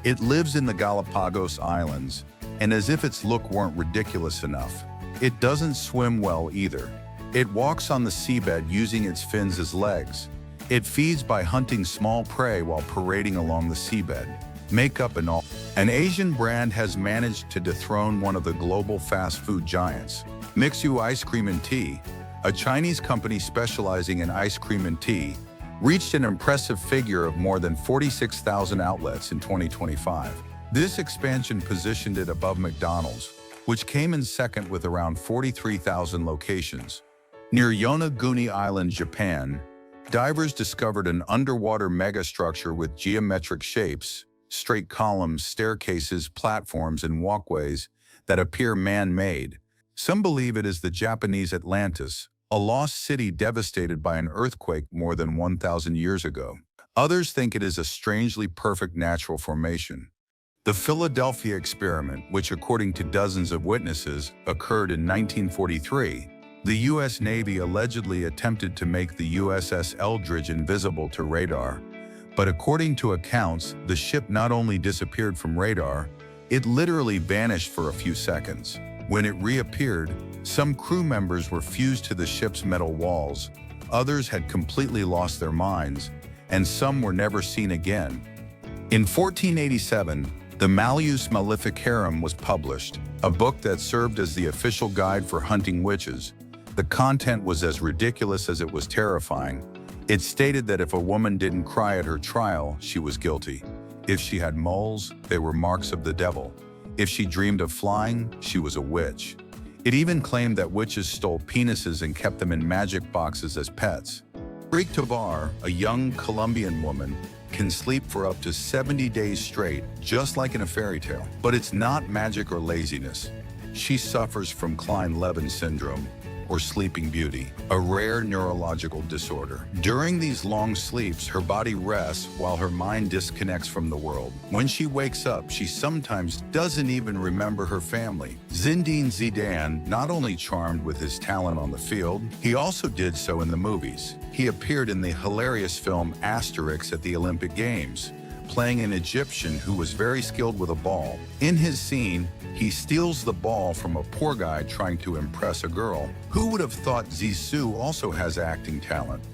[SPEAKER 1] It lives in the Galapagos Islands, and as if its look weren't ridiculous enough, it doesn't swim well either. It walks on the seabed using its fins as legs. It feeds by hunting small prey while parading along the seabed. makeup and all. An Asian brand has managed to dethrone one of the global fast food giants. Mixu Ice Cream and Tea, a Chinese company specializing in ice cream and tea, reached an impressive figure of more than 46,000 outlets in 2025. This expansion positioned it above McDonald's, which came in second with around 43,000 locations. Near Yonaguni Island, Japan, divers discovered an underwater megastructure with geometric shapes, straight columns, staircases, platforms, and walkways that appear man-made. Some believe it is the Japanese Atlantis, a lost city devastated by an earthquake more than 1,000 years ago. Others think it is a strangely perfect natural formation. The Philadelphia experiment, which according to dozens of witnesses occurred in 1943, the U.S. Navy allegedly attempted to make the USS Eldridge invisible to radar. But according to accounts, the ship not only disappeared from radar, it literally vanished for a few seconds. When it reappeared, some crew members were fused to the ship's metal walls, others had completely lost their minds, and some were never seen again. In 1487, the Malleus Maleficarum was published, a book that served as the official guide for hunting witches. The content was as ridiculous as it was terrifying. It stated that if a woman didn't cry at her trial, she was guilty. If she had moles, they were marks of the devil. If she dreamed of flying, she was a witch. It even claimed that witches stole penises and kept them in magic boxes as pets. Greek Tovar, a young Colombian woman, can sleep for up to 70 days straight, just like in a fairy tale. But it's not magic or laziness. She suffers from Klein-Levin syndrome, or sleeping beauty, a rare neurological disorder. During these long sleeps, her body rests while her mind disconnects from the world. When she wakes up, she sometimes doesn't even remember her family. Zinedine Zidane not only charmed with his talent on the field, he also did so in the movies. He appeared in the hilarious film Asterix at the Olympic Games, playing an Egyptian who was very skilled with a ball. In his scene, he steals the ball from a poor guy trying to impress a girl. Who would have thought Zizou also has acting talent?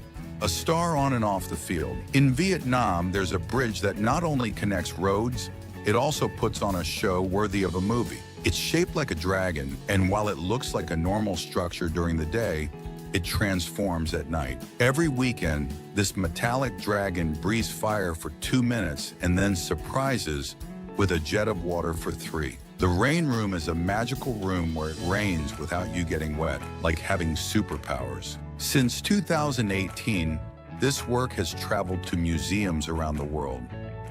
[SPEAKER 1] A star on and off the field. In Vietnam, there's a bridge that not only connects roads, it also puts on a show worthy of a movie. It's shaped like a dragon, and while it looks like a normal structure during the day, it transforms at night. Every weekend, this metallic dragon breathes fire for 2 minutes and then surprises with a jet of water for 3. The rain room is a magical room where it rains without you getting wet, like having superpowers. Since 2018, this work has traveled to museums around the world,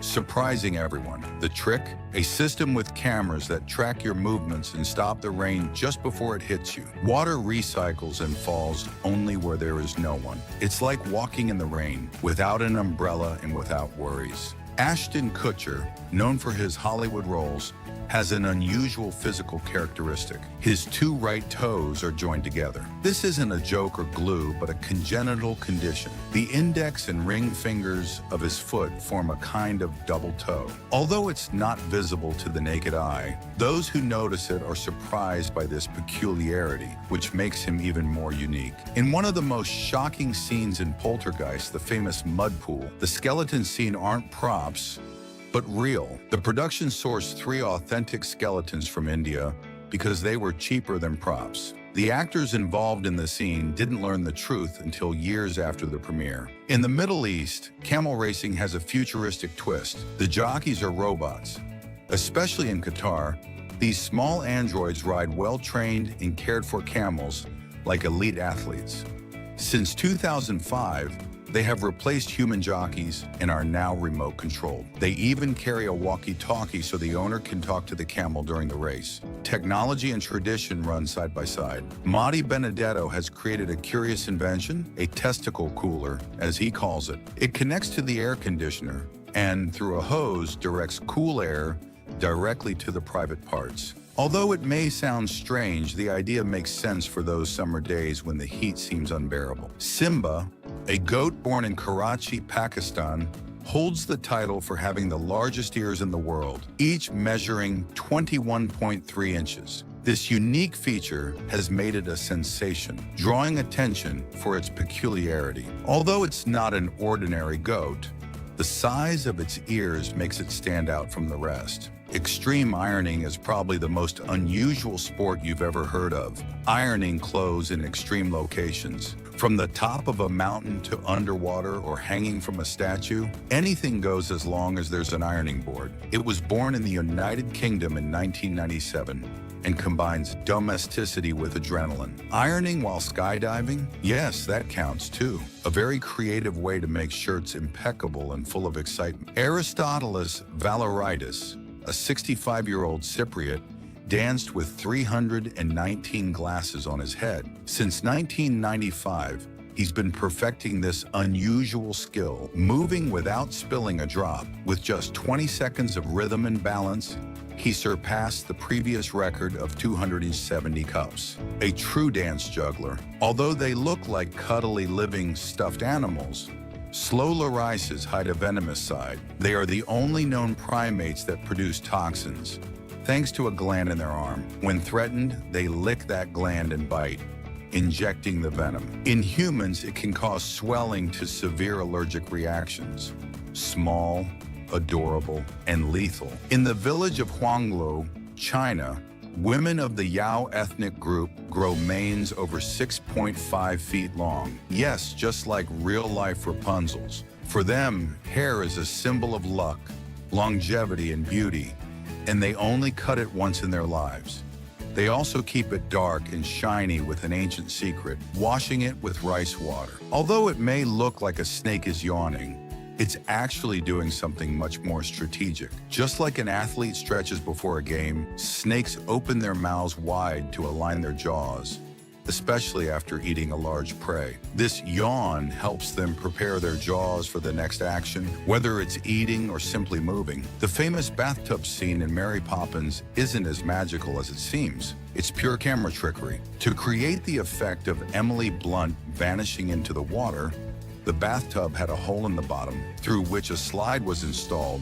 [SPEAKER 1] surprising everyone. The trick? A system with cameras that track your movements and stop the rain just before it hits you. Water recycles and falls only where there is no one. It's like walking in the rain, without an umbrella and without worries. Ashton Kutcher, known for his Hollywood roles, has an unusual physical characteristic. His 2 right toes are joined together. This isn't a joke or glue, but a congenital condition. The index and ring fingers of his foot form a kind of double toe. Although it's not visible to the naked eye, those who notice it are surprised by this peculiarity, which makes him even more unique. In one of the most shocking scenes in Poltergeist, the famous mud pool, the skeletons seen aren't props, but real. The production sourced 3 authentic skeletons from India because they were cheaper than props. The actors involved in the scene didn't learn the truth until years after the premiere. In the Middle East, camel racing has a futuristic twist. The jockeys are robots. Especially in Qatar, these small androids ride well-trained and cared-for camels like elite athletes. Since 2005, they have replaced human jockeys and are now remote controlled. They even carry a walkie-talkie so the owner can talk to the camel during the race. Technology and tradition run side by side. Madi Benedetto has created a curious invention, a testicle cooler, as he calls it. It connects to the air conditioner and, through a hose, directs cool air directly to the private parts. Although it may sound strange, the idea makes sense for those summer days when the heat seems unbearable. Simba, a goat born in Karachi, Pakistan, holds the title for having the largest ears in the world, each measuring 21.3 inches. This unique feature has made it a sensation, drawing attention for its peculiarity. Although it's not an ordinary goat, The size of its ears makes it stand out from the rest. Extreme ironing is probably the most unusual sport you've ever heard of. Ironing clothes in extreme locations. From the top of a mountain to underwater or hanging from a statue, anything goes as long as there's an ironing board. It was born in the United Kingdom in 1997 and combines domesticity with adrenaline. Ironing while skydiving? Yes, that counts too. A very creative way to make shirts impeccable and full of excitement. Aristotle's Valeritis, a 65-year-old Cypriot, danced with 319 glasses on his head. Since 1995, he's been perfecting this unusual skill, moving without spilling a drop. With just 20 seconds of rhythm and balance, he surpassed the previous record of 270 cups. A true dance juggler. Although they look like cuddly living stuffed animals, slow lorises hide a venomous side. They are the only known primates that produce toxins, thanks to a gland in their arm. When threatened, they lick that gland and bite, injecting the venom. In humans, it can cause swelling to severe allergic reactions. Small, adorable, and lethal. In the village of Huangluo, China, women of the Yao ethnic group grow manes over 6.5 feet long. Yes, just like real-life Rapunzels. For them, hair is a symbol of luck, longevity, and beauty, and they only cut it once in their lives. They also keep it dark and shiny with an ancient secret, washing it with rice water. Although it may look like a snake is yawning, it's actually doing something much more strategic. Just like an athlete stretches before a game, snakes open their mouths wide to align their jaws, especially after eating a large prey. This yawn helps them prepare their jaws for the next action, whether it's eating or simply moving. The famous bathtub scene in Mary Poppins isn't as magical as it seems. It's pure camera trickery. To create the effect of Emily Blunt vanishing into the water, the bathtub had a hole in the bottom through which a slide was installed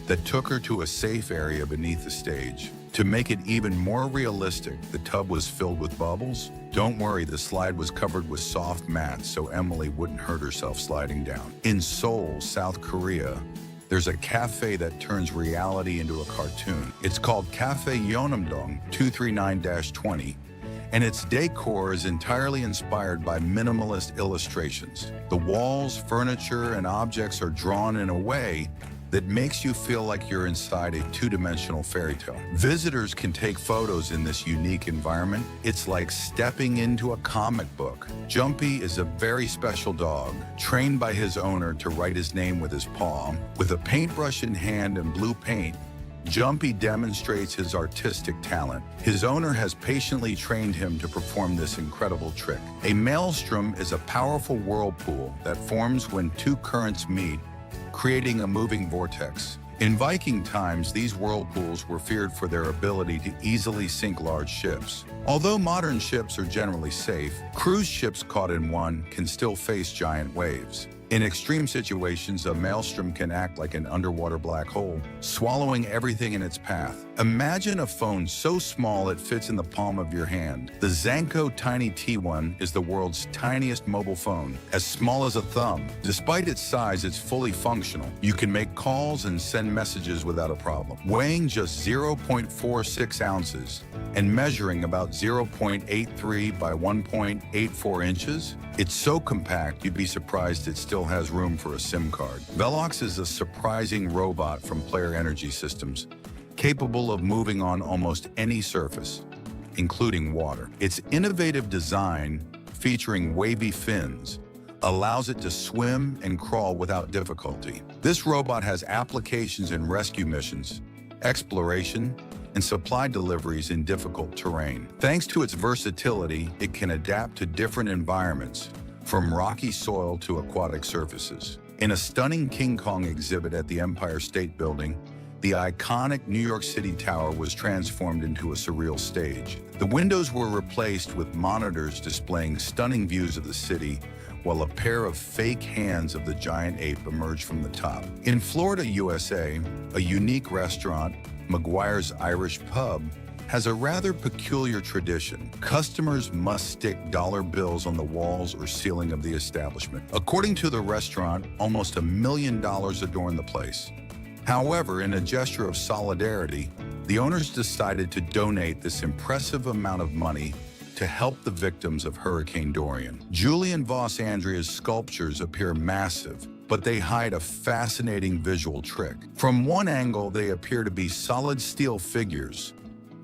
[SPEAKER 1] that took her to a safe area beneath the stage. To make it even more realistic, the tub was filled with bubbles. Don't worry, the slide was covered with soft mats so Emily wouldn't hurt herself sliding down. In Seoul, South Korea, there's a cafe that turns reality into a cartoon. It's called Cafe Yeonamdong 239-20. And its decor is entirely inspired by minimalist illustrations. The walls, furniture, and objects are drawn in a way that makes you feel like you're inside a two-dimensional fairy tale. Visitors can take photos in this unique environment. It's like stepping into a comic book. Jumpy is a very special dog, trained by his owner to write his name with his paw. With a paintbrush in hand and blue paint, Jumpy demonstrates his artistic talent. His owner has patiently trained him to perform this incredible trick. A maelstrom is a powerful whirlpool that forms when two currents meet, creating a moving vortex. In Viking times, these whirlpools were feared for their ability to easily sink large ships. Although modern ships are generally safe, cruise ships caught in one can still face giant waves. In extreme situations, a maelstrom can act like an underwater black hole, swallowing everything in its path. Imagine a phone so small it fits in the palm of your hand. The Zanko Tiny T1 is the world's tiniest mobile phone, as small as a thumb. Despite its size, it's fully functional. You can make calls and send messages without a problem. Weighing just 0.46 ounces and measuring about 0.83 by 1.84 inches, it's so compact you'd be surprised it still has room for a SIM card. Velox is a surprising robot from Player Energy Systems, capable of moving on almost any surface, including water. Its innovative design, featuring wavy fins, allows it to swim and crawl without difficulty. This robot has applications in rescue missions, exploration, and supply deliveries in difficult terrain. Thanks to its versatility, it can adapt to different environments, from rocky soil to aquatic surfaces. In a stunning King Kong exhibit at the Empire State Building, the iconic New York City Tower was transformed into a surreal stage. The windows were replaced with monitors displaying stunning views of the city, while a pair of fake hands of the giant ape emerged from the top. In Florida, USA, a unique restaurant, McGuire's Irish Pub, has a rather peculiar tradition. Customers must stick dollar bills on the walls or ceiling of the establishment. According to the restaurant, almost $1 million adorn the place. However, in a gesture of solidarity, the owners decided to donate this impressive amount of money to help the victims of Hurricane Dorian. Julian Voss Andrea's sculptures appear massive, but they hide a fascinating visual trick. From one angle, they appear to be solid steel figures.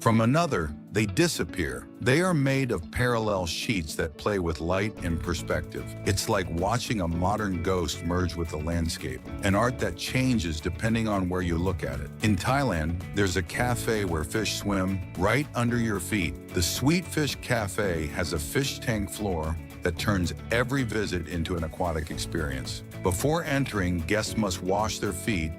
[SPEAKER 1] From another, they disappear. They are made of parallel sheets that play with light and perspective. It's like watching a modern ghost merge with the landscape, an art that changes depending on where you look at it. In Thailand, there's a cafe where fish swim right under your feet. The Sweet Fish Cafe has a fish tank floor that turns every visit into an aquatic experience. Before entering, guests must wash their feet,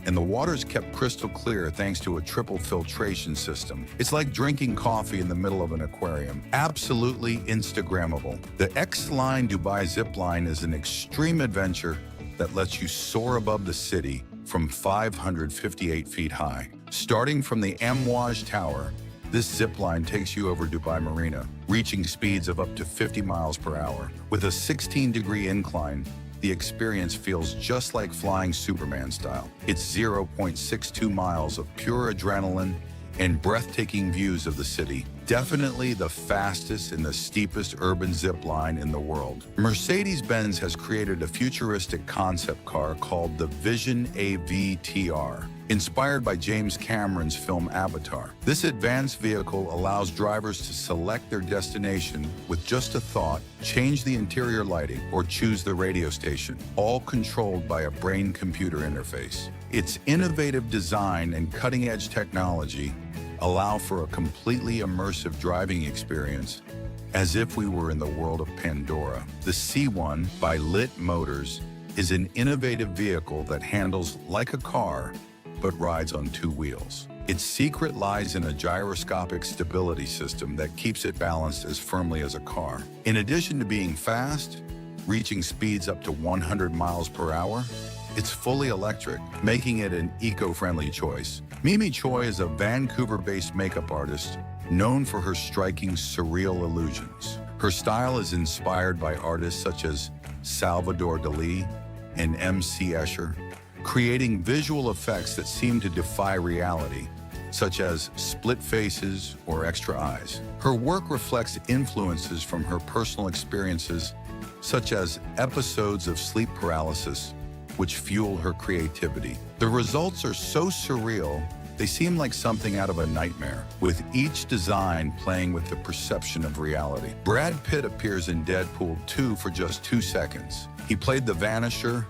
[SPEAKER 1] and the water's kept crystal clear thanks to a triple filtration system. It's like drinking coffee in the middle of an aquarium. Absolutely Instagrammable. The X-Line Dubai Zip Line is an extreme adventure that lets you soar above the city from 558 feet high. Starting from the Amouage Tower, this zip line takes you over Dubai Marina, reaching speeds of up to 50 miles per hour. With a 16-degree incline, the experience feels just like flying Superman style. It's 0.62 miles of pure adrenaline and breathtaking views of the city. Definitely the fastest and the steepest urban zip line in the world. Mercedes-Benz has created a futuristic concept car called the Vision AVTR, inspired by James Cameron's film Avatar. This advanced vehicle allows drivers to select their destination with just a thought, change the interior lighting, or choose the radio station, all controlled by a brain-computer interface. Its innovative design and cutting-edge technology allow for a completely immersive driving experience, as if we were in the world of Pandora. The C1 by Lit Motors is an innovative vehicle that handles like a car, but rides on two wheels. Its secret lies in a gyroscopic stability system that keeps it balanced as firmly as a car. In addition to being fast, reaching speeds up to 100 miles per hour, it's fully electric, making it an eco-friendly choice. Mimi Choi is a Vancouver-based makeup artist known for her striking surreal illusions. Her style is inspired by artists such as Salvador Dali and M.C. Escher, creating visual effects that seem to defy reality, such as split faces or extra eyes. Her work reflects influences from her personal experiences, such as episodes of sleep paralysis, which fuel her creativity. The results are so surreal, they seem like something out of a nightmare, with each design playing with the perception of reality. Brad Pitt appears in Deadpool 2 for just 2 seconds. He played the Vanisher,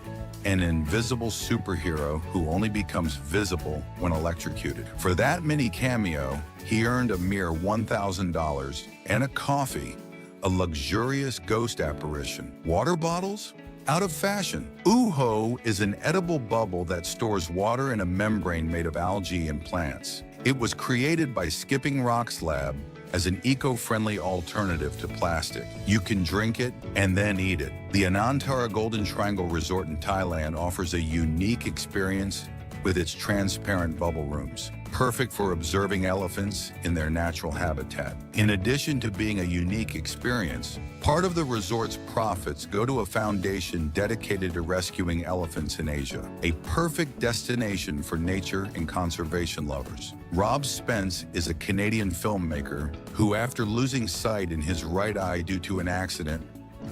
[SPEAKER 1] an invisible superhero who only becomes visible when electrocuted. For that mini cameo, he earned a mere $1,000 and a coffee, a luxurious ghost apparition. Water bottles? Out of fashion. Uho is an edible bubble that stores water in a membrane made of algae and plants. It was created by Skipping Rocks Lab as an eco-friendly alternative to plastic. You can drink it and then eat it. The Anantara Golden Triangle Resort in Thailand offers a unique experience with its transparent bubble rooms, perfect for observing elephants in their natural habitat. In addition to being a unique experience, part of the resort's profits go to a foundation dedicated to rescuing elephants in Asia, a perfect destination for nature and conservation lovers. Rob Spence is a Canadian filmmaker who, after losing sight in his right eye due to an accident,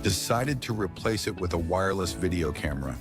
[SPEAKER 1] decided to replace it with a wireless video camera,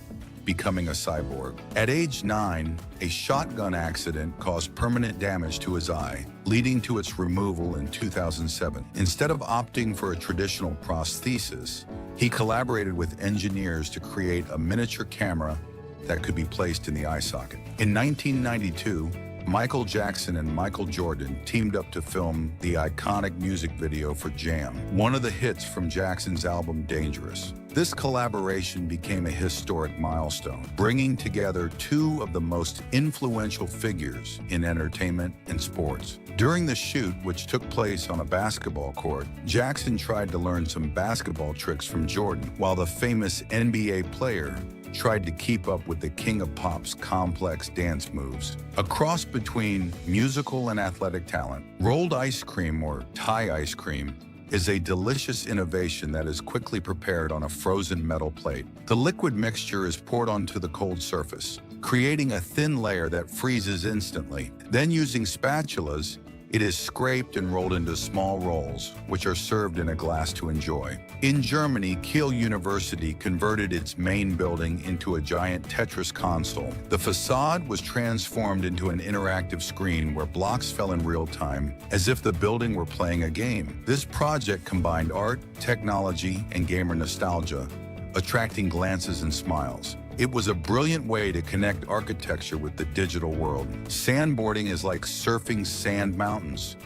[SPEAKER 1] becoming a cyborg. At age 9, a shotgun accident caused permanent damage to his eye, leading to its removal in 2007. Instead of opting for a traditional prosthesis, he collaborated with engineers to create a miniature camera that could be placed in the eye socket. In 1992, Michael Jackson and Michael Jordan teamed up to film the iconic music video for Jam, one of the hits from Jackson's album Dangerous. This collaboration became a historic milestone, bringing together two of the most influential figures in entertainment and sports. During the shoot, which took place on a basketball court, Jackson tried to learn some basketball tricks from Jordan, while the famous NBA player tried to keep up with the king of pop's complex dance moves. A cross between musical and athletic talent, rolled ice cream or Thai ice cream is a delicious innovation that is quickly prepared on a frozen metal plate. The liquid mixture is poured onto the cold surface, creating a thin layer that freezes instantly. Then using spatulas, it is scraped and rolled into small rolls, which are served in a glass to enjoy. In Germany, Kiel University converted its main building into a giant Tetris console. The facade was transformed into an interactive screen where blocks fell in real time, as if the building were playing a game. This project combined art, technology, and gamer nostalgia, attracting glances and smiles. It was a brilliant way to connect architecture with the digital world. Sandboarding is like surfing sand mountains.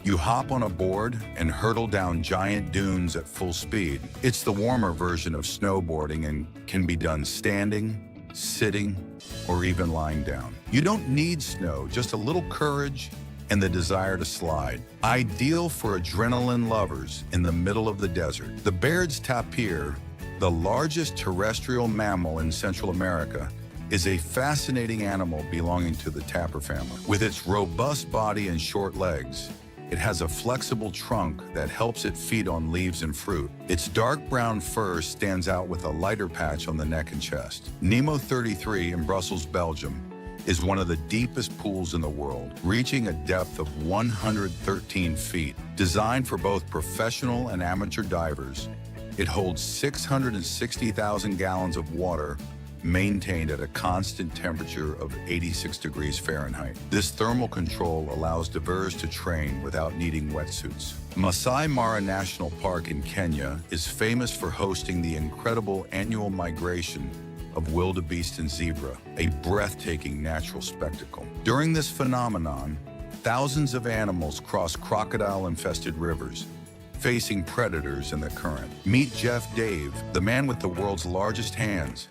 [SPEAKER 1] You hop on a board and hurtle down giant dunes at full speed. It's the warmer version of snowboarding and can be done standing, sitting, or even lying down. You don't need snow, just a little courage and the desire to slide. Ideal for adrenaline lovers in the middle of the desert. The Baird's tapir, the largest terrestrial mammal in Central America, is a fascinating animal belonging to the tapir family. With its robust body and short legs, it has a flexible trunk that helps it feed on leaves and fruit. Its dark brown fur stands out with a lighter patch on the neck and chest. Nemo 33 in Brussels, Belgium, is one of the deepest pools in the world, reaching a depth of 113 feet. Designed for both professional and amateur divers, it holds 660,000 gallons of water, maintained at a constant temperature of 86 degrees Fahrenheit. This thermal control allows divers to train without needing wetsuits. Masai Mara National Park in Kenya is famous for hosting the incredible annual migration of wildebeest and zebra, a breathtaking natural spectacle. During this phenomenon, thousands of animals cross crocodile-infested rivers, facing predators in the current. Meet Jeff Dave, the man with the world's largest hands.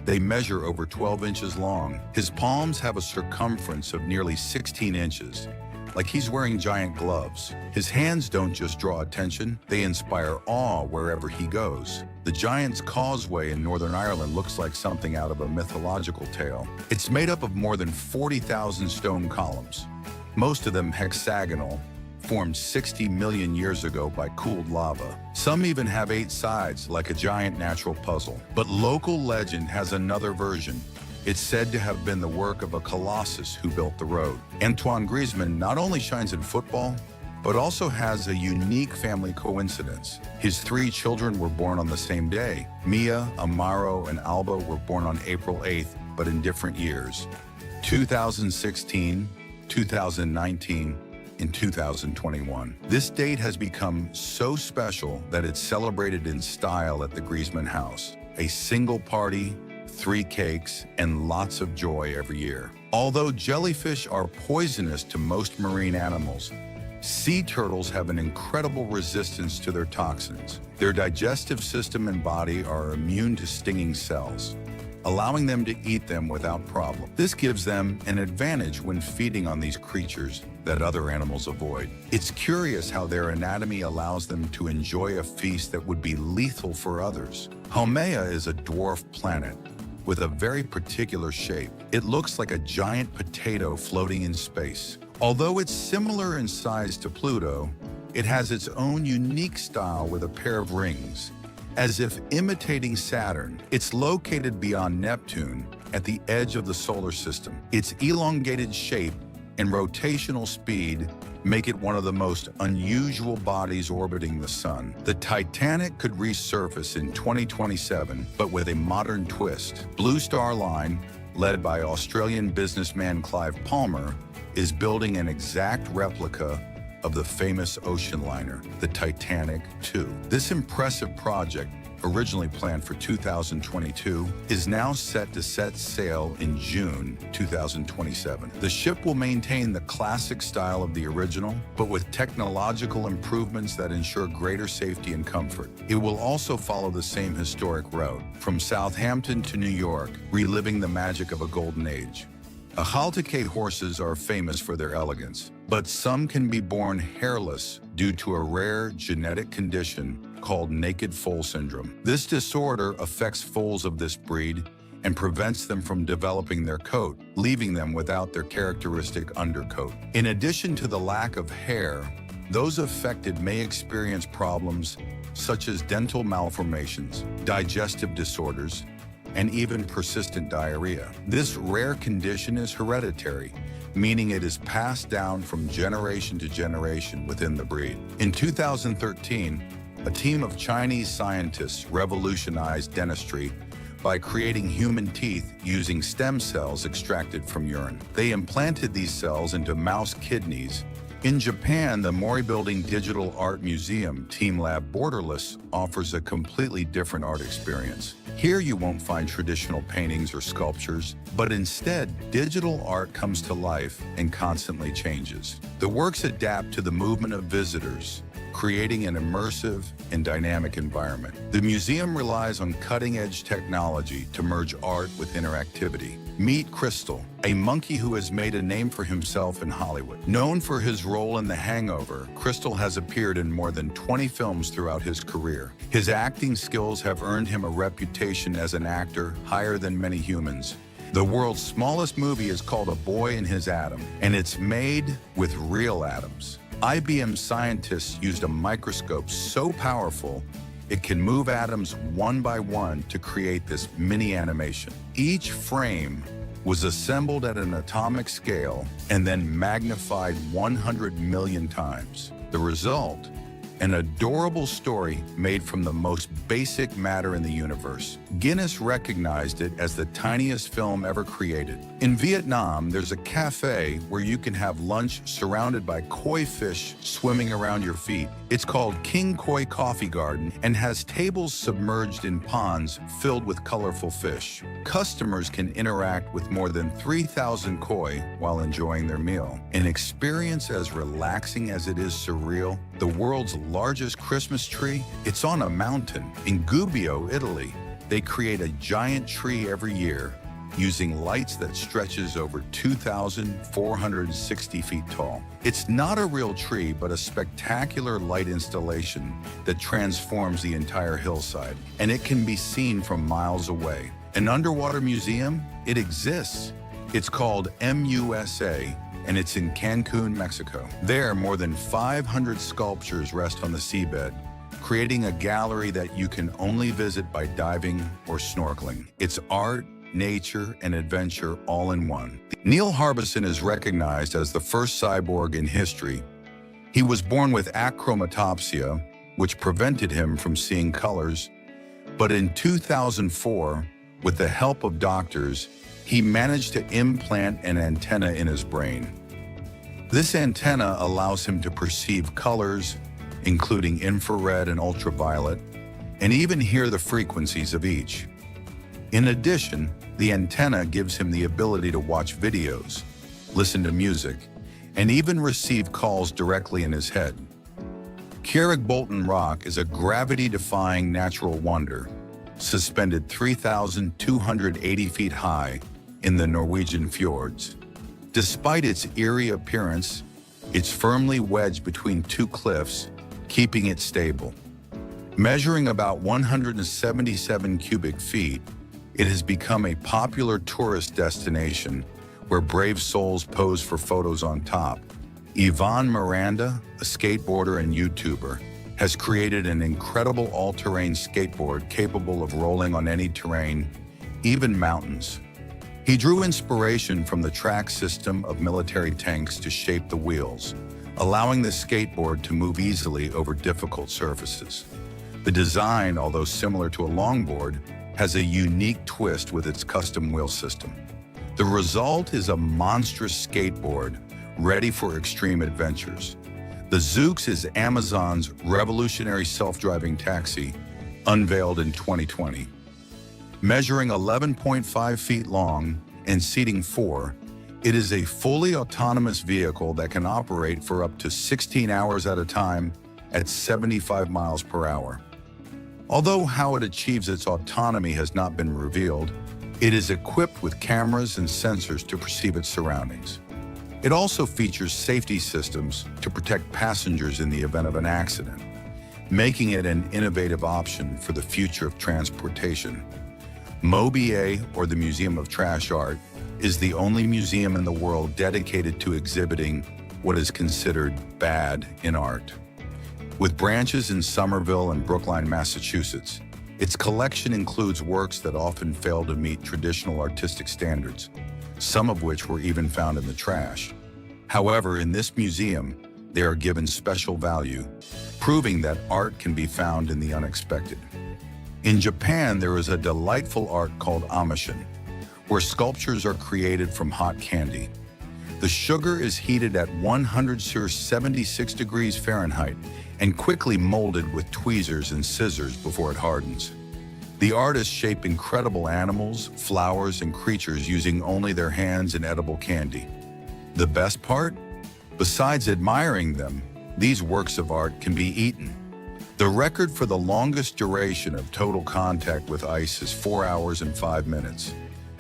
[SPEAKER 1] They measure over 12 inches long. His palms have a circumference of nearly 16 inches, like he's wearing giant gloves. His hands don't just draw attention, they inspire awe wherever he goes. The Giant's Causeway in Northern Ireland looks like something out of a mythological tale. It's made up of more than 40,000 stone columns, most of them hexagonal, formed 60 million years ago by cooled lava. Some even have 8 sides, like a giant natural puzzle. But local legend has another version. It's said to have been the work of a colossus who built the road. Antoine Griezmann not only shines in football, but also has a unique family coincidence. His 3 children were born on the same day. Mia, Amaro, and Alba were born on April 8th, but in different years. 2016, 2019, in 2021. This date has become so special that it's celebrated in style at the Griezmann house. A single party, 3 cakes, and lots of joy every year. Although jellyfish are poisonous to most marine animals, sea turtles have an incredible resistance to their toxins. Their digestive system and body are immune to stinging cells, allowing them to eat them without problem. This gives them an advantage when feeding on these creatures that other animals avoid. It's curious how their anatomy allows them to enjoy a feast that would be lethal for others. Haumea is a dwarf planet with a very particular shape. It looks like a giant potato floating in space. Although it's similar in size to Pluto, it has its own unique style with a pair of rings, as if imitating Saturn. It's located beyond Neptune, at the edge of the solar system. Its elongated shape and rotational speed make it one of the most unusual bodies orbiting the Sun. The Titanic could resurface in 2027, but with a modern twist. Blue Star Line, led by Australian businessman Clive Palmer, is building an exact replica of the famous ocean liner, the Titanic II. This impressive project, originally planned for 2022, is now set to set sail in June 2027. The ship will maintain the classic style of the original, but with technological improvements that ensure greater safety and comfort. It will also follow the same historic route, from Southampton to New York, reliving the magic of a golden age. Ajalteke horses are famous for their elegance, but some can be born hairless due to a rare genetic condition called naked foal syndrome. This disorder affects foals of this breed, and prevents them from developing their coat, leaving them without their characteristic undercoat. In addition to the lack of hair, those affected may experience problems such as dental malformations, digestive disorders, and even persistent diarrhea. This rare condition is hereditary, meaning it is passed down from generation to generation within the breed. In 2013, a team of Chinese scientists revolutionized dentistry by creating human teeth using stem cells extracted from urine. They implanted these cells into mouse kidneys. In Japan, the Mori Building Digital Art Museum Team Lab Borderless offers a completely different art experience. Here you won't find traditional paintings or sculptures, but instead, digital art comes to life and constantly changes. The works adapt to the movement of visitors, creating an immersive and dynamic environment. The museum relies on cutting-edge technology to merge art with interactivity. Meet Crystal, a monkey who has made a name for himself in Hollywood. Known for his role in The Hangover, Crystal has appeared in more than 20 films throughout his career. His acting skills have earned him a reputation as an actor higher than many humans. The world's smallest movie is called A Boy and His Atom, and it's made with real atoms. IBM scientists used a microscope so powerful it can move atoms one by one to create this mini animation. Each frame was assembled at an atomic scale and then magnified 100 million times. The result? An adorable story made from the most basic matter in the universe. Guinness recognized it as the tiniest film ever created. In Vietnam, there's a cafe where you can have lunch surrounded by koi fish swimming around your feet. It's called King Koi Coffee Garden and has tables submerged in ponds filled with colorful fish. Customers can interact with more than 3,000 koi while enjoying their meal. An experience as relaxing as it is surreal. The world's largest Christmas tree, it's on a mountain in Gubbio, Italy. They create a giant tree every year using lights that stretches over 2,460 feet tall. It's not a real tree, but a spectacular light installation that transforms the entire hillside, and it can be seen from miles away. An underwater museum? It exists. It's called MUSA, and it's in Cancun, Mexico. There, more than 500 sculptures rest on the seabed, creating a gallery that you can only visit by diving or snorkeling. It's art, nature, and adventure all in one. Neil Harbison is recognized as the first cyborg in history. He was born with achromatopsia, which prevented him from seeing colors, but in 2004, with the help of doctors, he managed to implant an antenna in his brain. This antenna allows him to perceive colors, including infrared and ultraviolet, and even hear the frequencies of each. In addition, the antenna gives him the ability to watch videos, listen to music, and even receive calls directly in his head. Bolton Rock is a gravity-defying natural wonder, suspended 3,280 feet high in the Norwegian fjords. Despite its eerie appearance, it's firmly wedged between two cliffs, keeping it stable. Measuring about 177 cubic feet, it has become a popular tourist destination where brave souls pose for photos on top. Yvonne Miranda, a skateboarder and YouTuber, has created an incredible all-terrain skateboard capable of rolling on any terrain, even mountains. He drew inspiration from the track system of military tanks to shape the wheels, allowing the skateboard to move easily over difficult surfaces. The design, although similar to a longboard, has a unique twist with its custom wheel system. The result is a monstrous skateboard ready for extreme adventures. The Zoox is Amazon's revolutionary self-driving taxi, unveiled in 2020. Measuring 11.5 feet long and seating 4, it is a fully autonomous vehicle that can operate for up to 16 hours at a time at 75 miles per hour. Although how it achieves its autonomy has not been revealed, it is equipped with cameras and sensors to perceive its surroundings. It also features safety systems to protect passengers in the event of an accident, making it an innovative option for the future of transportation. Mobie, or the Museum of Trash Art, is the only museum in the world dedicated to exhibiting what is considered bad in art. With branches in Somerville and Brookline, Massachusetts, its collection includes works that often fail to meet traditional artistic standards, some of which were even found in the trash. However, in this museum, they are given special value, proving that art can be found in the unexpected. In Japan, there is a delightful art called amishin, where sculptures are created from hot candy. The sugar is heated at 176 degrees Fahrenheit and quickly molded with tweezers and scissors before it hardens. The artists shape incredible animals, flowers, and creatures using only their hands and edible candy. The best part? Besides admiring them, these works of art can be eaten. The record for the longest duration of total contact with ice is 4 hours and 5 minutes,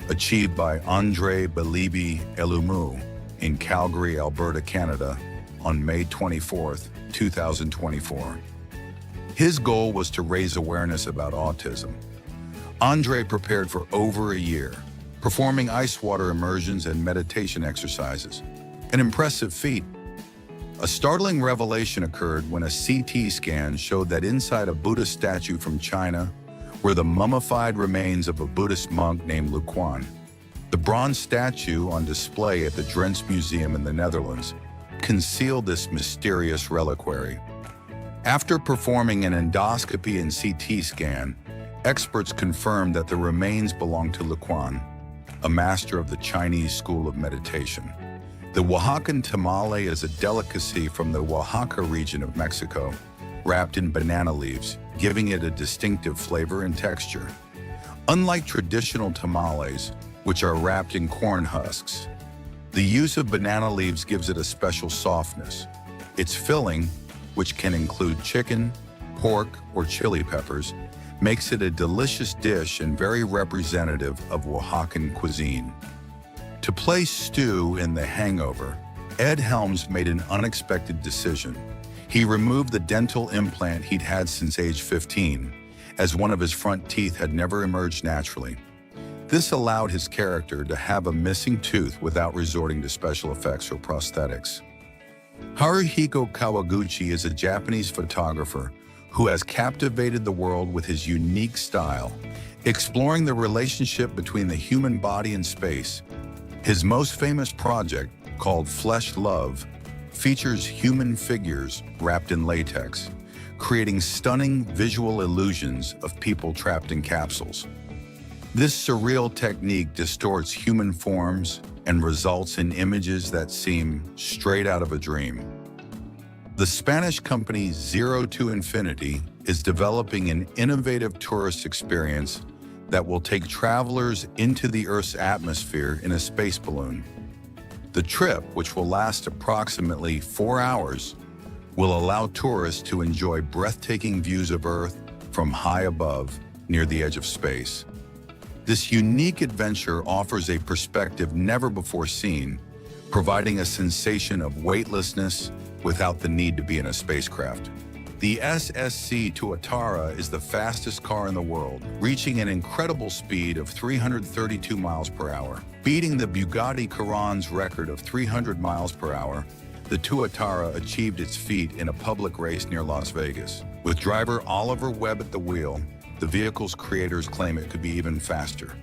[SPEAKER 1] achieved by Andre Balibi Elumu in Calgary, Alberta, Canada, on May 24, 2024. His goal was to raise awareness about autism. Andre prepared for over a year, performing ice water immersions and meditation exercises, an impressive feat. A startling revelation occurred when a CT scan showed that inside a Buddhist statue from China were the mummified remains of a Buddhist monk named Lu Quan. The bronze statue on display at the Drents Museum in the Netherlands concealed this mysterious reliquary. After performing an endoscopy and CT scan, experts confirmed that the remains belonged to Lu Quan, a master of the Chinese school of meditation. The Oaxacan tamale is a delicacy from the Oaxaca region of Mexico, wrapped in banana leaves, giving it a distinctive flavor and texture. Unlike traditional tamales, which are wrapped in corn husks, the use of banana leaves gives it a special softness. Its filling, which can include chicken, pork, or chili peppers, makes it a delicious dish and very representative of Oaxacan cuisine. To place stew in The Hangover, Ed Helms made an unexpected decision. He removed the dental implant he'd had since age 15, as one of his front teeth had never emerged naturally. This allowed his character to have a missing tooth without resorting to special effects or prosthetics. Haruhiko Kawaguchi is a Japanese photographer who has captivated the world with his unique style, exploring the relationship between the human body and space. His most famous project, called Flesh Love, features human figures wrapped in latex, creating stunning visual illusions of people trapped in capsules. This surreal technique distorts human forms and results in images that seem straight out of a dream. The Spanish company Zero to Infinity is developing an innovative tourist experience that will take travelers into the Earth's atmosphere in a space balloon. The trip, which will last approximately 4 hours, will allow tourists to enjoy breathtaking views of Earth from high above, near the edge of space. This unique adventure offers a perspective never before seen, providing a sensation of weightlessness without the need to be in a spacecraft. The SSC Tuatara is the fastest car in the world, reaching an incredible speed of 332 miles per hour. Beating the Bugatti Chiron's record of 300 miles per hour, the Tuatara achieved its feat in a public race near Las Vegas. With driver Oliver Webb at the wheel, the vehicle's creators claim it could be even faster.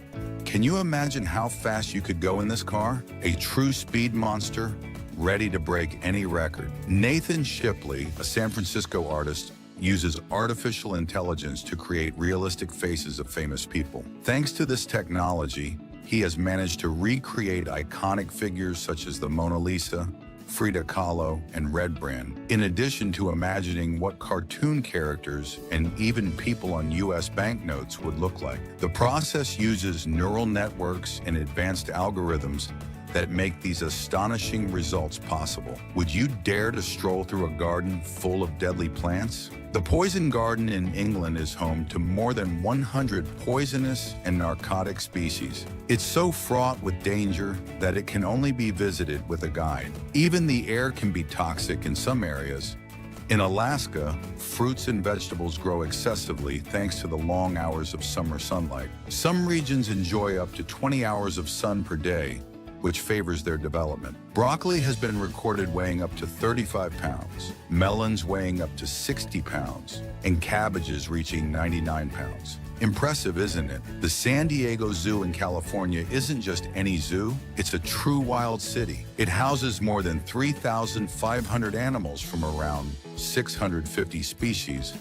[SPEAKER 1] Can you imagine how fast you could go in this car? A true speed monster, ready to break any record. Nathan Shipley, a San Francisco artist, uses artificial intelligence to create realistic faces of famous people. Thanks to this technology, he has managed to recreate iconic figures such as the Mona Lisa, Frida Kahlo, and Rembrandt, in addition to imagining what cartoon characters and even people on US banknotes would look like. The process uses neural networks and advanced algorithms that make these astonishing results possible. Would you dare to stroll through a garden full of deadly plants? The Poison Garden in England is home to more than 100 poisonous and narcotic species. It's so fraught with danger that it can only be visited with a guide. Even the air can be toxic in some areas, In Alaska, fruits and vegetables grow excessively thanks to the long hours of summer sunlight. Some regions enjoy up to 20 hours of sun per day, which favors their development. Broccoli has been recorded weighing up to 35 pounds, melons weighing up to 60 pounds, and cabbages reaching 99 pounds. Impressive, isn't it? The San Diego Zoo in California isn't just any zoo, it's a true wild city. It houses more than 3,500 animals from around 650 species,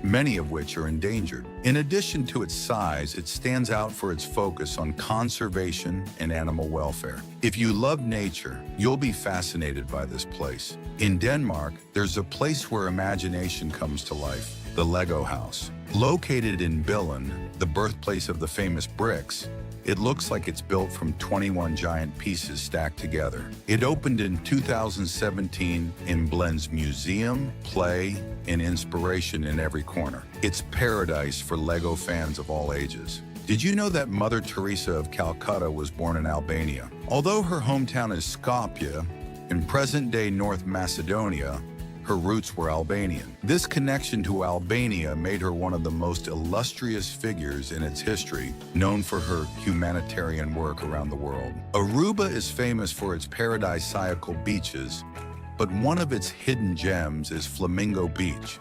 [SPEAKER 1] many of which are endangered. In addition to its size, it stands out for its focus on conservation and animal welfare. If you love nature, you'll be fascinated by this place. In Denmark, there's a place where imagination comes to life, the Lego house. Located in Billund, the birthplace of the famous bricks, it looks like it's built from 21 giant pieces stacked together. It opened in 2017 and blends museum, play, and inspiration in every corner. It's paradise for Lego fans of all ages. Did you know that Mother Teresa of Calcutta was born in Albania? Although her hometown is Skopje, in present-day North Macedonia, her roots were Albanian. This connection to Albania made her one of the most illustrious figures in its history, known for her humanitarian work around the world. Aruba is famous for its paradisiacal beaches, but one of its hidden gems is Flamingo Beach,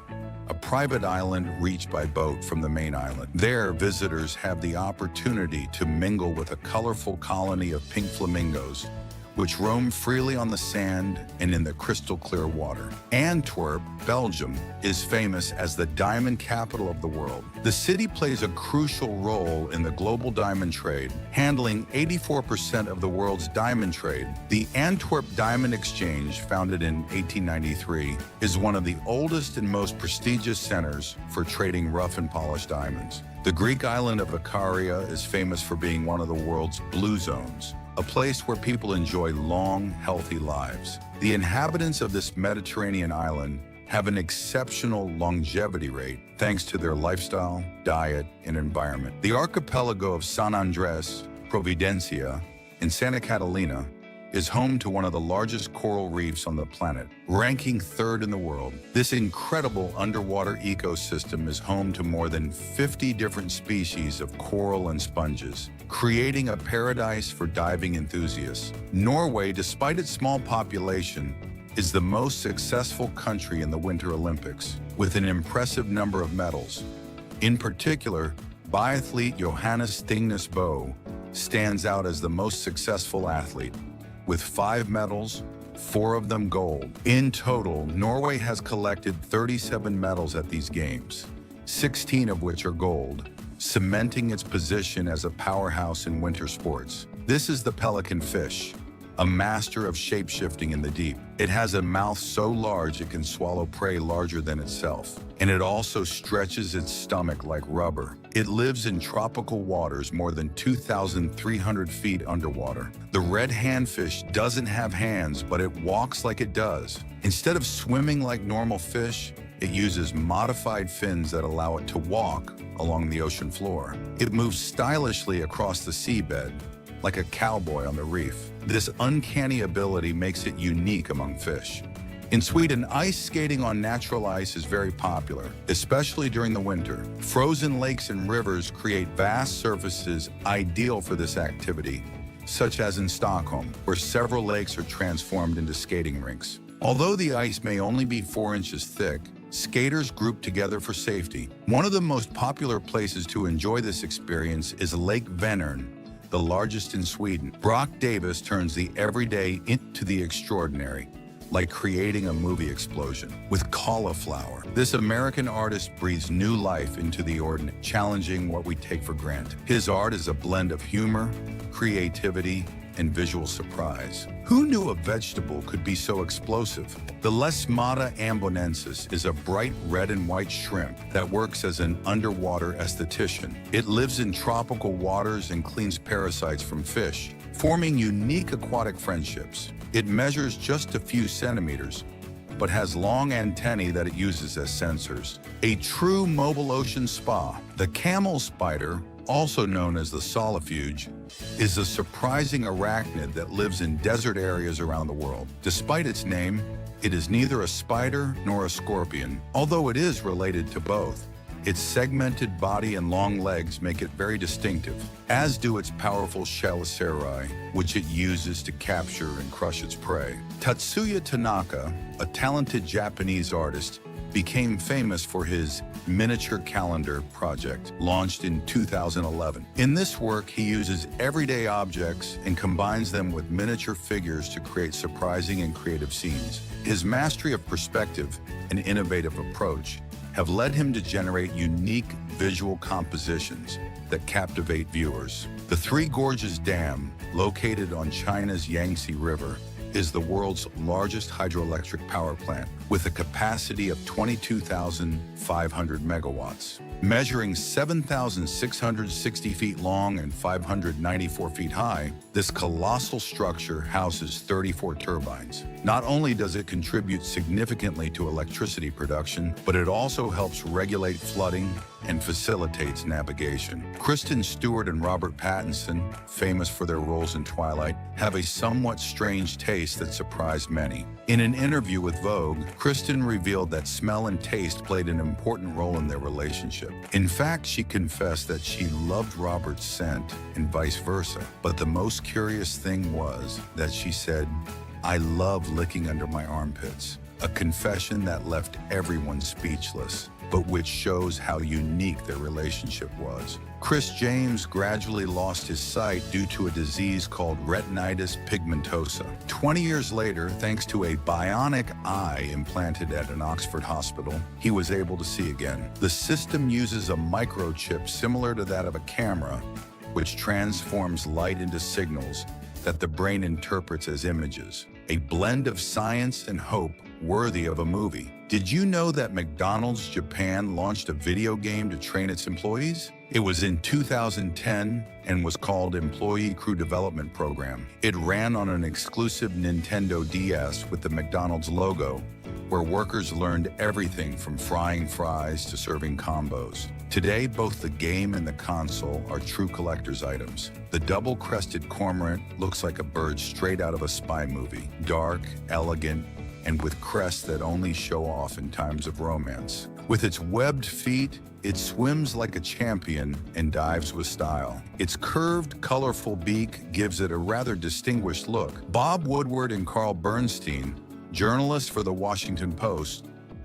[SPEAKER 1] a private island reached by boat from the main island. There, visitors have the opportunity to mingle with a colorful colony of pink flamingos, which roam freely on the sand and in the crystal clear water. Antwerp, Belgium, is famous as the diamond capital of the world. The city plays a crucial role in the global diamond trade, handling 84% of the world's diamond trade. The Antwerp Diamond Exchange, founded in 1893, is one of the oldest and most prestigious centers for trading rough and polished diamonds. The Greek island of Ikaria is famous for being one of the world's blue zones, a place where people enjoy long, healthy lives. The inhabitants of this Mediterranean island have an exceptional longevity rate thanks to their lifestyle, diet, and environment. The archipelago of San Andres, Providencia, and Santa Catalina is home to one of the largest coral reefs on the planet, ranking third in the world. This incredible underwater ecosystem is home to more than 50 different species of coral and sponges, creating a paradise for diving enthusiasts. Norway, despite its small population, is the most successful country in the Winter Olympics, with an impressive number of medals. In particular, biathlete Johannes Stingnes Bø stands out as the most successful athlete, with 5 medals, 4 of them gold. In total, Norway has collected 37 medals at these games, 16 of which are gold, cementing its position as a powerhouse in winter sports. This is the pelican fish, a master of shape-shifting in the deep. It has a mouth so large it can swallow prey larger than itself, and it also stretches its stomach like rubber. It lives in tropical waters more than 2,300 feet underwater. The red handfish doesn't have hands, but it walks like it does. Instead of swimming like normal fish, it uses modified fins that allow it to walk along the ocean floor. It moves stylishly across the seabed, like a cowboy on the reef. This uncanny ability makes it unique among fish. In Sweden, ice skating on natural ice is very popular, especially during the winter. Frozen lakes and rivers create vast surfaces ideal for this activity, such as in Stockholm, where several lakes are transformed into skating rinks. Although the ice may only be 4 inches thick, skaters group together for safety. One of the most popular places to enjoy this experience is Lake Vänern, the largest in Sweden. Brock Davis turns the everyday into the extraordinary, like creating a movie explosion. With cauliflower, this American artist breathes new life into the ordinary, challenging what we take for granted. His art is a blend of humor, creativity, and visual surprise. Who knew a vegetable could be so explosive? The Lesmata ambonensis is a bright red and white shrimp that works as an underwater esthetician. It lives in tropical waters and cleans parasites from fish, forming unique aquatic friendships. It measures just a few centimeters, but has long antennae that it uses as sensors. A true mobile ocean spa. The camel spider, also known as the solifuge, is a surprising arachnid that lives in desert areas around the world. Despite its name, It is neither a spider nor a scorpion, although it is related to both. Its segmented body and long legs make it very distinctive, as do its powerful chelicerae, which it uses to capture and crush its prey. Tatsuya Tanaka, a talented Japanese artist, became famous for his miniature calendar project, launched in 2011. In this work, he uses everyday objects and combines them with miniature figures to create surprising and creative scenes. His mastery of perspective and innovative approach have led him to generate unique visual compositions that captivate viewers. The Three Gorges Dam, located on China's Yangtze River, is the world's largest hydroelectric power plant with a capacity of 22,500 megawatts. Measuring 7,660 feet long and 594 feet high, this colossal structure houses 34 turbines. Not only does it contribute significantly to electricity production, but it also helps regulate flooding and facilitates navigation. Kristen Stewart and Robert Pattinson, famous for their roles in Twilight, have a somewhat strange taste that surprised many. In an interview with Vogue, Kristen revealed that smell and taste played an important role in their relationship. In fact, she confessed that she loved Robert's scent and vice versa. But the most curious thing was that she said, "I love licking under my armpits," a confession that left everyone speechless, but which shows how unique their relationship was. Chris James gradually lost his sight due to a disease called retinitis pigmentosa. 20 years later, thanks to a bionic eye implanted at an Oxford hospital, he was able to see again. The system uses a microchip similar to that of a camera, which transforms light into signals that the brain interprets as images. A blend of science and hope worthy of a movie. Did you know that McDonald's Japan launched a video game to train its employees? It was in 2010 and was called Employee Crew Development Program. It ran on an exclusive Nintendo DS with the McDonald's logo, where workers learned everything from frying fries to serving combos. Today, both the game and the console are true collector's items. The double-crested cormorant looks like a bird straight out of a spy movie. Dark, elegant, and with crests that only show off in times of romance. With its webbed feet, it swims like a champion and dives with style. Its curved, colorful beak gives it a rather distinguished look. Bob Woodward and Carl Bernstein, journalists for the Washington Post,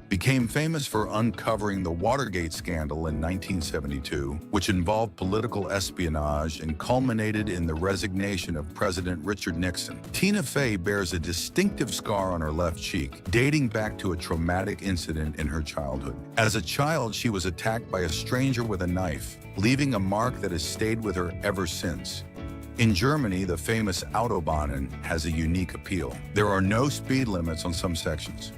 [SPEAKER 1] became famous for uncovering the Watergate scandal in 1972, which involved political espionage and culminated in the resignation of President Richard Nixon. Tina Fey bears a distinctive scar on her left cheek, dating back to a traumatic incident in her childhood. As a child, she was attacked by a stranger with a knife, leaving a mark that has stayed with her ever since. In Germany, the famous Autobahn has a unique appeal. There are no speed limits on some sections.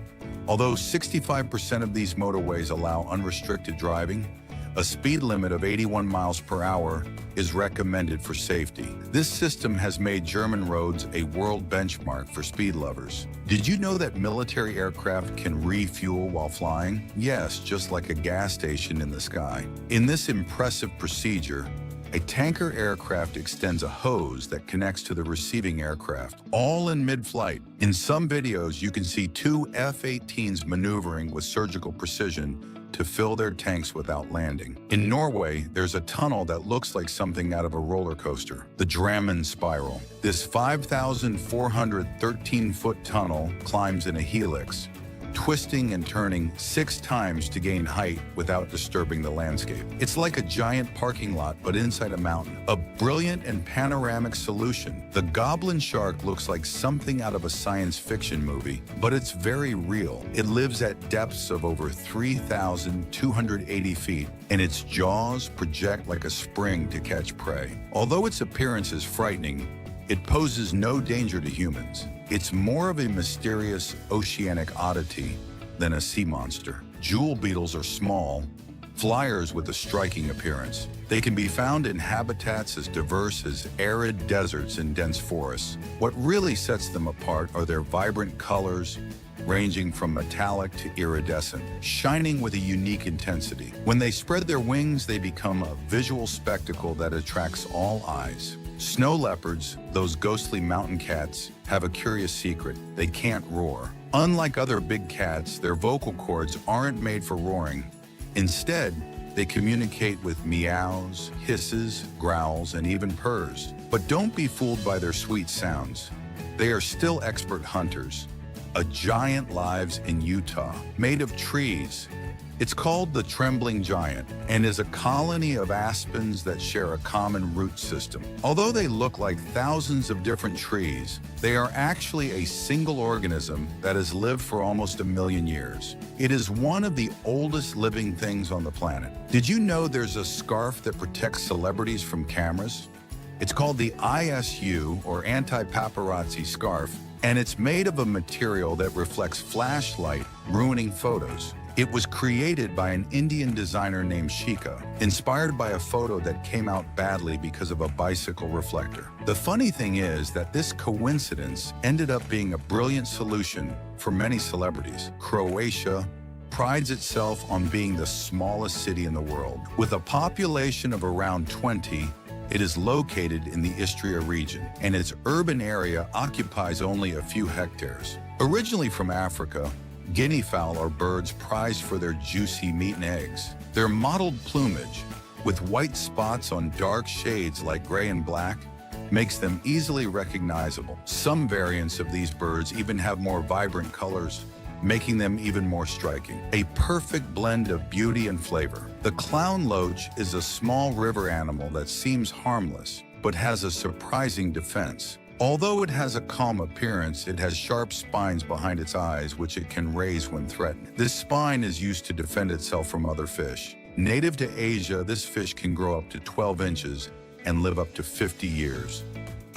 [SPEAKER 1] Although 65% of these motorways allow unrestricted driving, a speed limit of 81 miles per hour is recommended for safety. This system has made German roads a world benchmark for speed lovers. Did you know that military aircraft can refuel while flying? Yes, just like a gas station in the sky. In this impressive procedure, a tanker aircraft extends a hose that connects to the receiving aircraft, all in mid-flight. In some videos, you can see two F-18s maneuvering with surgical precision to fill their tanks without landing. In Norway, there's a tunnel that looks like something out of a roller coaster, the Drammen Spiral. This 5,413-foot tunnel climbs in a helix, twisting and turning 6 times to gain height without disturbing the landscape. It's like a giant parking lot, but inside a mountain. A brilliant and panoramic solution. The goblin shark looks like something out of a science fiction movie, but it's very real. It lives at depths of over 3,280 feet, and its jaws project like a spring to catch prey. Although its appearance is frightening, it poses no danger to humans. It's more of a mysterious oceanic oddity than a sea monster. Jewel beetles are small, flyers with a striking appearance. They can be found in habitats as diverse as arid deserts and dense forests. What really sets them apart are their vibrant colors, ranging from metallic to iridescent, shining with a unique intensity. When they spread their wings, they become a visual spectacle that attracts all eyes. Snow leopards, those ghostly mountain cats, have a curious secret. They can't roar. Unlike other big cats, their vocal cords aren't made for roaring. Instead, they communicate with meows, hisses, growls, and even purrs. But don't be fooled by their sweet sounds. They are still expert hunters. A giant lives in Utah, made of trees. It's called the trembling giant and is a colony of aspens that share a common root system. Although they look like thousands of different trees, they are actually a single organism that has lived for almost 1 million years. It is one of the oldest living things on the planet. Did you know there's a scarf that protects celebrities from cameras? It's called the ISU, or anti-paparazzi scarf, and it's made of a material that reflects flashlight, ruining photos. It was created by an Indian designer named Shika, inspired by a photo that came out badly because of a bicycle reflector. The funny thing is that this coincidence ended up being a brilliant solution for many celebrities. Croatia prides itself on being the smallest city in the world. With a population of around 20, it is located in the Istria region, and its urban area occupies only a few hectares. Originally from Africa, guinea fowl are birds prized for their juicy meat and eggs. Their mottled plumage, with white spots on dark shades like gray and black, makes them easily recognizable. Some variants of these birds even have more vibrant colors, making them even more striking. A perfect blend of beauty and flavor. The clown loach is a small river animal that seems harmless, but has a surprising defense. Although it has a calm appearance, it has sharp spines behind its eyes, which it can raise when threatened. This spine is used to defend itself from other fish. Native to Asia, this fish can grow up to 12 inches and live up to 50 years.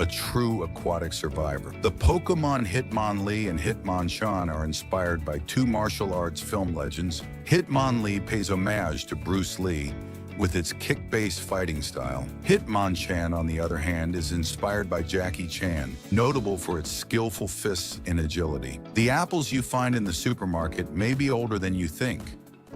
[SPEAKER 1] A true aquatic survivor. The Pokemon Hitmonlee and Hitmonchan are inspired by two martial arts film legends. Hitmonlee pays homage to Bruce Lee with its kick-based fighting style. Hitmonchan, on the other hand, is inspired by Jackie Chan, notable for its skillful fists and agility. The apples you find in the supermarket may be older than you think.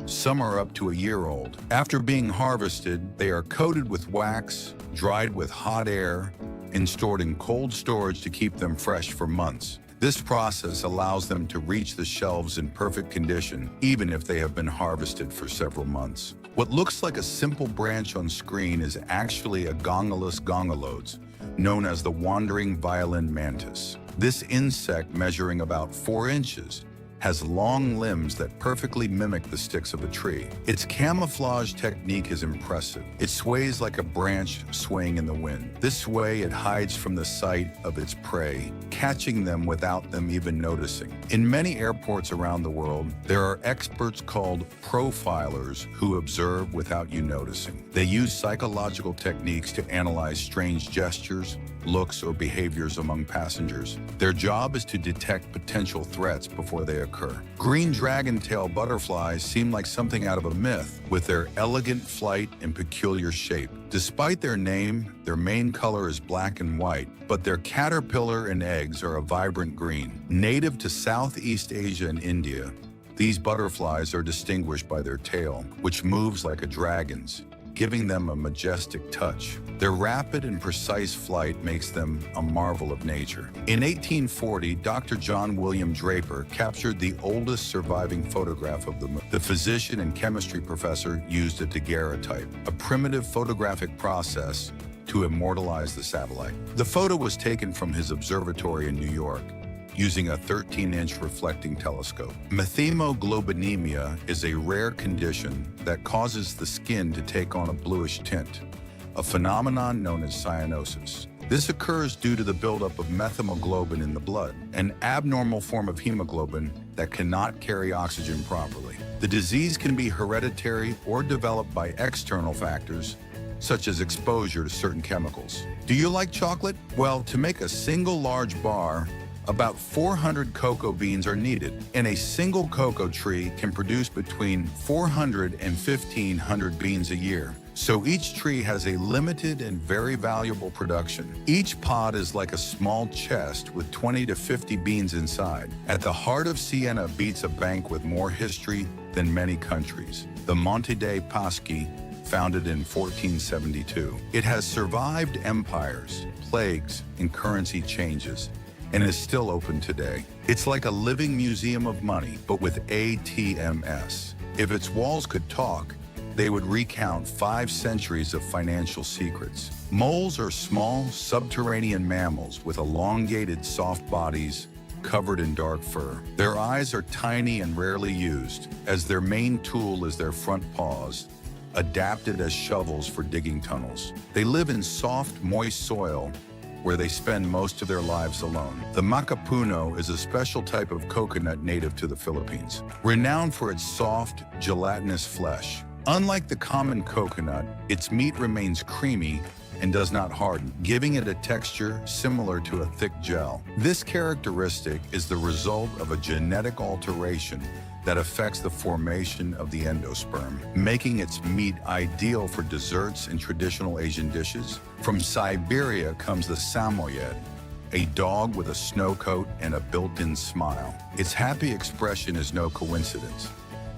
[SPEAKER 1] Some are up to a year old. After being harvested, they are coated with wax, dried with hot air, and stored in cold storage to keep them fresh for months. This process allows them to reach the shelves in perfect condition, even if they have been harvested for several months. What looks like a simple branch on screen is actually a Gongylus gongolodes, known as the wandering violin mantis. This insect, measuring about 4 inches, has long limbs that perfectly mimic the sticks of a tree. Its camouflage technique is impressive. It sways like a branch swaying in the wind. This way, it hides from the sight of its prey, catching them without them even noticing. In many airports around the world, there are experts called profilers who observe without you noticing. They use psychological techniques to analyze strange gestures, looks, or behaviors among passengers. Their job is to detect potential threats before they occur. Green dragon-tail butterflies seem like something out of a myth, with their elegant flight and peculiar shape. Despite their name, their main color is black and white, but their caterpillar and eggs are a vibrant green. Native to Southeast Asia and India, these butterflies are distinguished by their tail, which moves like a dragon's, giving them a majestic touch. Their rapid and precise flight makes them a marvel of nature. In 1840, Dr. John William Draper captured the oldest surviving photograph of the moon. The physician and chemistry professor used a daguerreotype, a primitive photographic process to immortalize the satellite. The photo was taken from his observatory in New York, using a 13-inch reflecting telescope. Methemoglobinemia is a rare condition that causes the skin to take on a bluish tint, a phenomenon known as cyanosis. This occurs due to the buildup of methemoglobin in the blood, an abnormal form of hemoglobin that cannot carry oxygen properly. The disease can be hereditary or developed by external factors, such as exposure to certain chemicals. Do you like chocolate? Well, to make a single large bar, about 400 cocoa beans are needed, and a single cocoa tree can produce between 400 and 1,500 beans a year. So each tree has a limited and very valuable production. Each pod is like a small chest with 20 to 50 beans inside. At the heart of Siena beats a bank with more history than many countries. The Monte dei Paschi, founded in 1472. It has survived empires, plagues, and currency changes, and is still open today. It's like a living museum of money, but with ATMS. If its walls could talk, they would recount 5 centuries of financial secrets. Moles are small, subterranean mammals with elongated, soft bodies covered in dark fur. Their eyes are tiny and rarely used, as their main tool is their front paws, adapted as shovels for digging tunnels. They live in soft, moist soil, where they spend most of their lives alone. The macapuno is a special type of coconut native to the Philippines, renowned for its soft, gelatinous flesh. Unlike the common coconut, its meat remains creamy and does not harden, giving it a texture similar to a thick gel. This characteristic is the result of a genetic alteration that affects the formation of the endosperm, making its meat ideal for desserts and traditional Asian dishes. From Siberia comes the samoyed, a dog with a snow coat and a built-in smile. Its happy expression is no coincidence.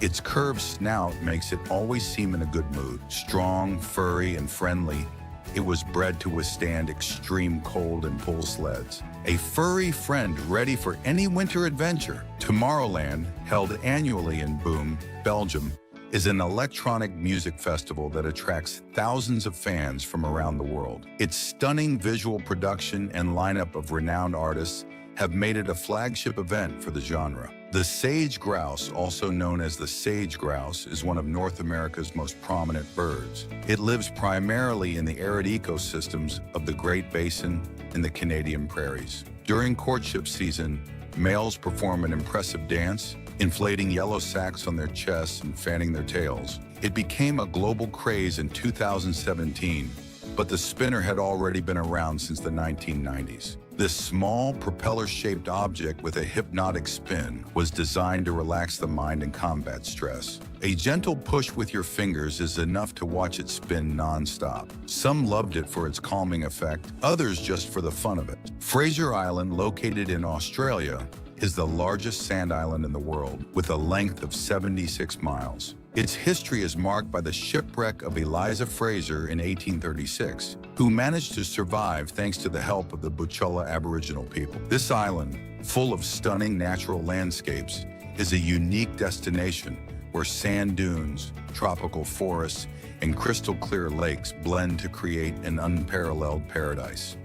[SPEAKER 1] Its curved snout makes it always seem in a good mood. Strong, furry, and friendly, it was bred to withstand extreme cold and pull sleds. A furry friend ready for any winter adventure. Tomorrowland, held annually in Boom, Belgium, is an electronic music festival that attracts thousands of fans from around the world. Its stunning visual production and lineup of renowned artists have made it a flagship event for the genre. The sage grouse, also known as the sage grouse, is one of North America's most prominent birds. It lives primarily in the arid ecosystems of the Great Basin and the Canadian prairies. During courtship season, males perform an impressive dance, inflating yellow sacks on their chests and fanning their tails. It became a global craze in 2017, but the spinner had already been around since the 1990s. This small, propeller-shaped object with a hypnotic spin was designed to relax the mind and combat stress. A gentle push with your fingers is enough to watch it spin non-stop. Some loved it for its calming effect, others just for the fun of it. Fraser Island, located in Australia, is the largest sand island in the world, with a length of 76 miles. Its history is marked by the shipwreck of Eliza Fraser in 1836, who managed to survive thanks to the help of the Butchulla Aboriginal people. This island, full of stunning natural landscapes, is a unique destination where sand dunes, tropical forests, and crystal-clear lakes blend to create an unparalleled paradise.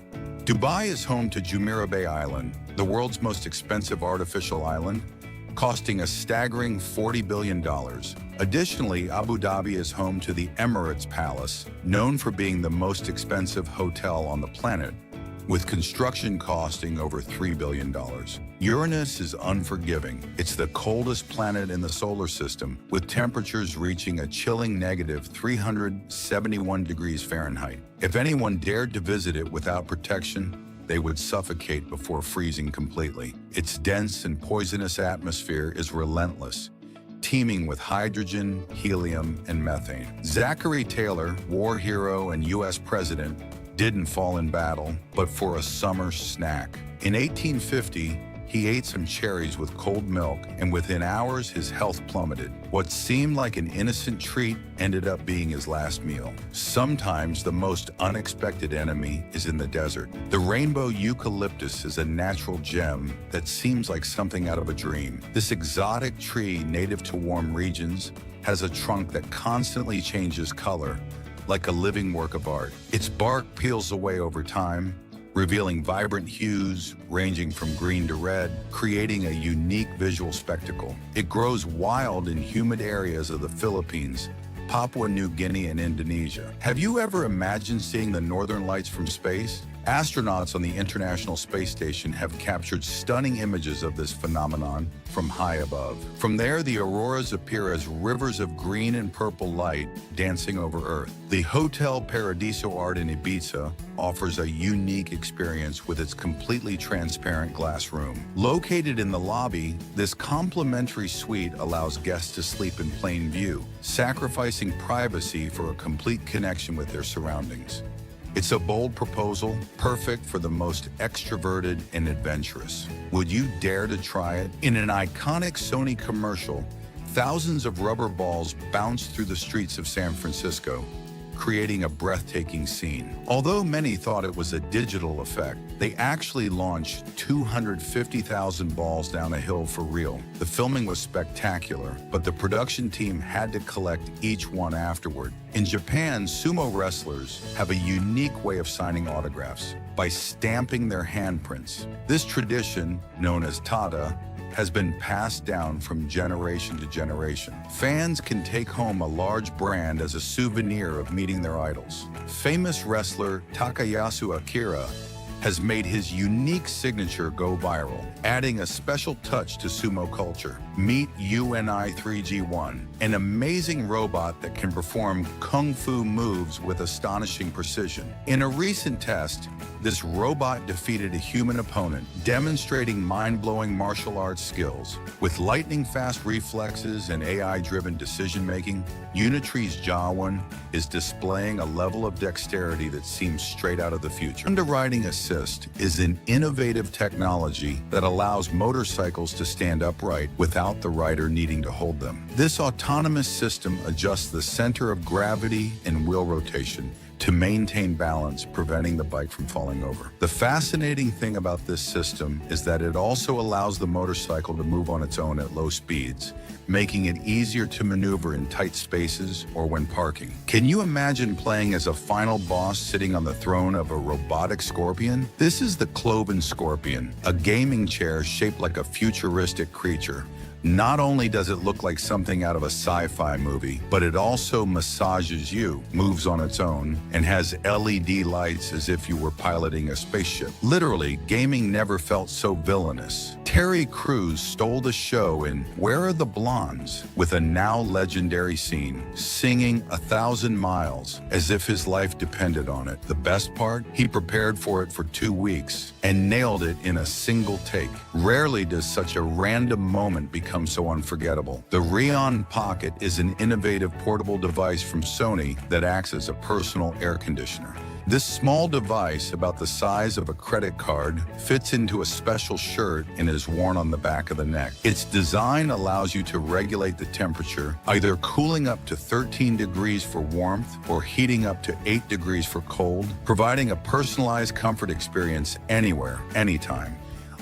[SPEAKER 1] Dubai is home to Jumeirah Bay Island, the world's most expensive artificial island, costing a staggering $40 billion. Additionally, Abu Dhabi is home to the Emirates Palace, known for being the most expensive hotel on the planet, with construction costing over $3 billion. Uranus is unforgiving. It's the coldest planet in the solar system, with temperatures reaching a chilling negative 371 degrees Fahrenheit. If anyone dared to visit it without protection, they would suffocate before freezing completely. Its dense and poisonous atmosphere is relentless, teeming with hydrogen, helium, and methane. Zachary Taylor, war hero and U.S. president, didn't fall in battle, but for a summer snack. In 1850, he ate some cherries with cold milk, and within hours, his health plummeted. What seemed like an innocent treat ended up being his last meal. Sometimes the most unexpected enemy is in the desert. The rainbow eucalyptus is a natural gem that seems like something out of a dream. This exotic tree, native to warm regions, has a trunk that constantly changes color, like a living work of art. Its bark peels away over time, revealing vibrant hues ranging from green to red, creating a unique visual spectacle. It grows wild in humid areas of the Philippines, Papua New Guinea, and Indonesia. Have you ever imagined seeing the northern lights from space? Astronauts on the International Space Station have captured stunning images of this phenomenon from high above. From there, the auroras appear as rivers of green and purple light dancing over Earth. The Hotel Paradiso Art in Ibiza offers a unique experience with its completely transparent glass room. Located in the lobby, this complimentary suite allows guests to sleep in plain view, sacrificing privacy for a complete connection with their surroundings. It's a bold proposal, perfect for the most extroverted and adventurous. Would you dare to try it? In an iconic Sony commercial Thousands of rubber balls bounced through the streets of San Francisco, creating a breathtaking scene. Although many thought it was a digital effect, they actually launched 250,000 balls down a hill for real. The filming was spectacular, but the production team had to collect each one afterward. In Japan, sumo wrestlers have a unique way of signing autographs by stamping their handprints. This tradition, known as tada, has been passed down from generation to generation. Fans can take home a large brand as a souvenir of meeting their idols. Famous wrestler Takayasu Akira has made his unique signature go viral, adding a special touch to sumo culture. Meet UNI-3G1, an amazing robot that can perform kung fu moves with astonishing precision. In a recent test, this robot defeated a human opponent, demonstrating mind-blowing martial arts skills. With lightning-fast reflexes and AI-driven decision-making, Unitree's Jawan is displaying a level of dexterity that seems straight out of the future. Underwriting Assist is an innovative technology that allows motorcycles to stand upright without the rider needing to hold them. This autonomous system adjusts the center of gravity and wheel rotation to maintain balance, preventing the bike from falling over. The fascinating thing about this system is that it also allows the motorcycle to move on its own at low speeds, making it easier to maneuver in tight spaces or when parking. Can you imagine playing as a final boss sitting on the throne of a robotic scorpion? This is the Cloven Scorpion, a gaming chair shaped like a futuristic creature. Not only does it look like something out of a sci-fi movie, but it also massages you, moves on its own, and has LED lights as if you were piloting a spaceship. Literally, gaming never felt so villainous. Terry Crews stole the show in Where Are the Blondes? With a now legendary scene, singing 1,000 miles as if his life depended on it. The best part? He prepared for it for 2 weeks and nailed it in a single take. Rarely does such a random moment become so unforgettable. The Rion Pocket is an innovative portable device from Sony that acts as a personal air conditioner. This small device, about the size of a credit card, fits into a special shirt and is worn on the back of the neck. Its design allows you to regulate the temperature, either cooling up to 13 degrees for warmth or heating up to 8 degrees for cold, providing a personalized comfort experience anywhere, anytime.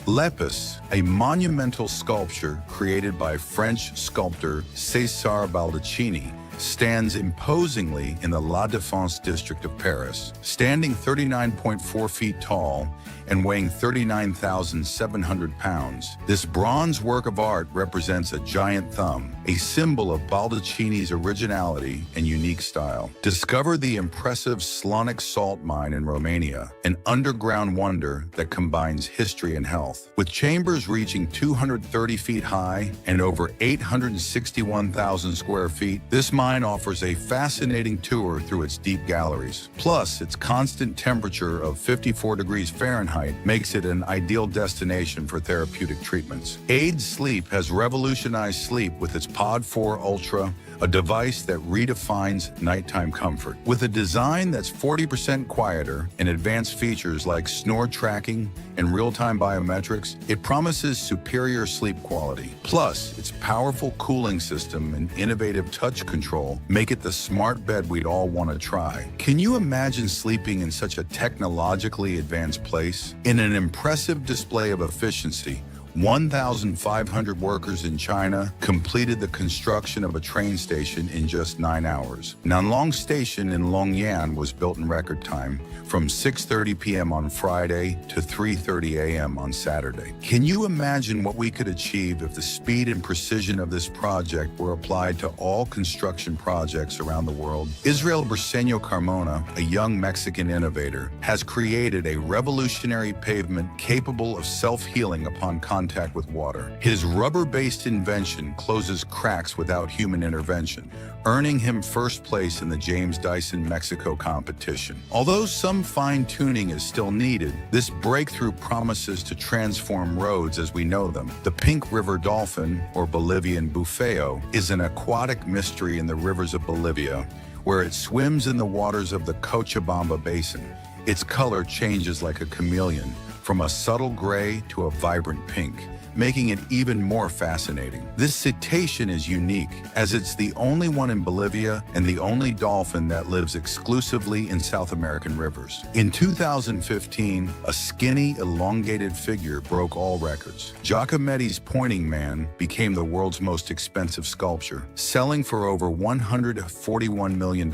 [SPEAKER 1] Lepus, a monumental sculpture created by French sculptor César Baldacchini, stands imposingly in the La Défense district of Paris. Standing 39.4 feet tall and weighing 39,700 pounds, this bronze work of art represents a giant thumb, a symbol of Baldacchini's originality and unique style. Discover the impressive Slonic salt mine in Romania, an underground wonder that combines history and health. With chambers reaching 230 feet high and over 861,000 square feet, this mine offers a fascinating tour through its deep galleries. Plus, its constant temperature of 54 degrees Fahrenheit makes it an ideal destination for therapeutic treatments. Aid Sleep has revolutionized sleep with its Pod 4 Ultra, a device that redefines nighttime comfort. With a design that's 40% quieter and advanced features like snore tracking and real-time biometrics, it promises superior sleep quality. Plus, its powerful cooling system and innovative touch control make it the smart bed we'd all want to try. Can you imagine sleeping in such a technologically advanced place? In an impressive display of efficiency, 1,500 workers in China completed the construction of a train station in just 9 hours. Nanlong Station in Longyan was built in record time, from 6:30 p.m. on Friday to 3:30 a.m. on Saturday. Can you imagine what we could achieve if the speed and precision of this project were applied to all construction projects around the world? Israel Briceño Carmona, a young Mexican innovator, has created a revolutionary pavement capable of self-healing upon contact with water. His rubber-based invention closes cracks without human intervention, earning him first place in the James Dyson Mexico competition. Although some fine-tuning is still needed, this breakthrough promises to transform roads as we know them. The pink river dolphin, or Bolivian bufeo, is an aquatic mystery in the rivers of Bolivia, where it swims in the waters of the Cochabamba Basin. Its color changes like a chameleon, from a subtle gray to a vibrant pink, making it even more fascinating. This cetacean is unique, as it's the only one in Bolivia and the only dolphin that lives exclusively in South American rivers. In 2015, a skinny, elongated figure broke all records. Giacometti's Pointing Man became the world's most expensive sculpture, selling for over $141 million.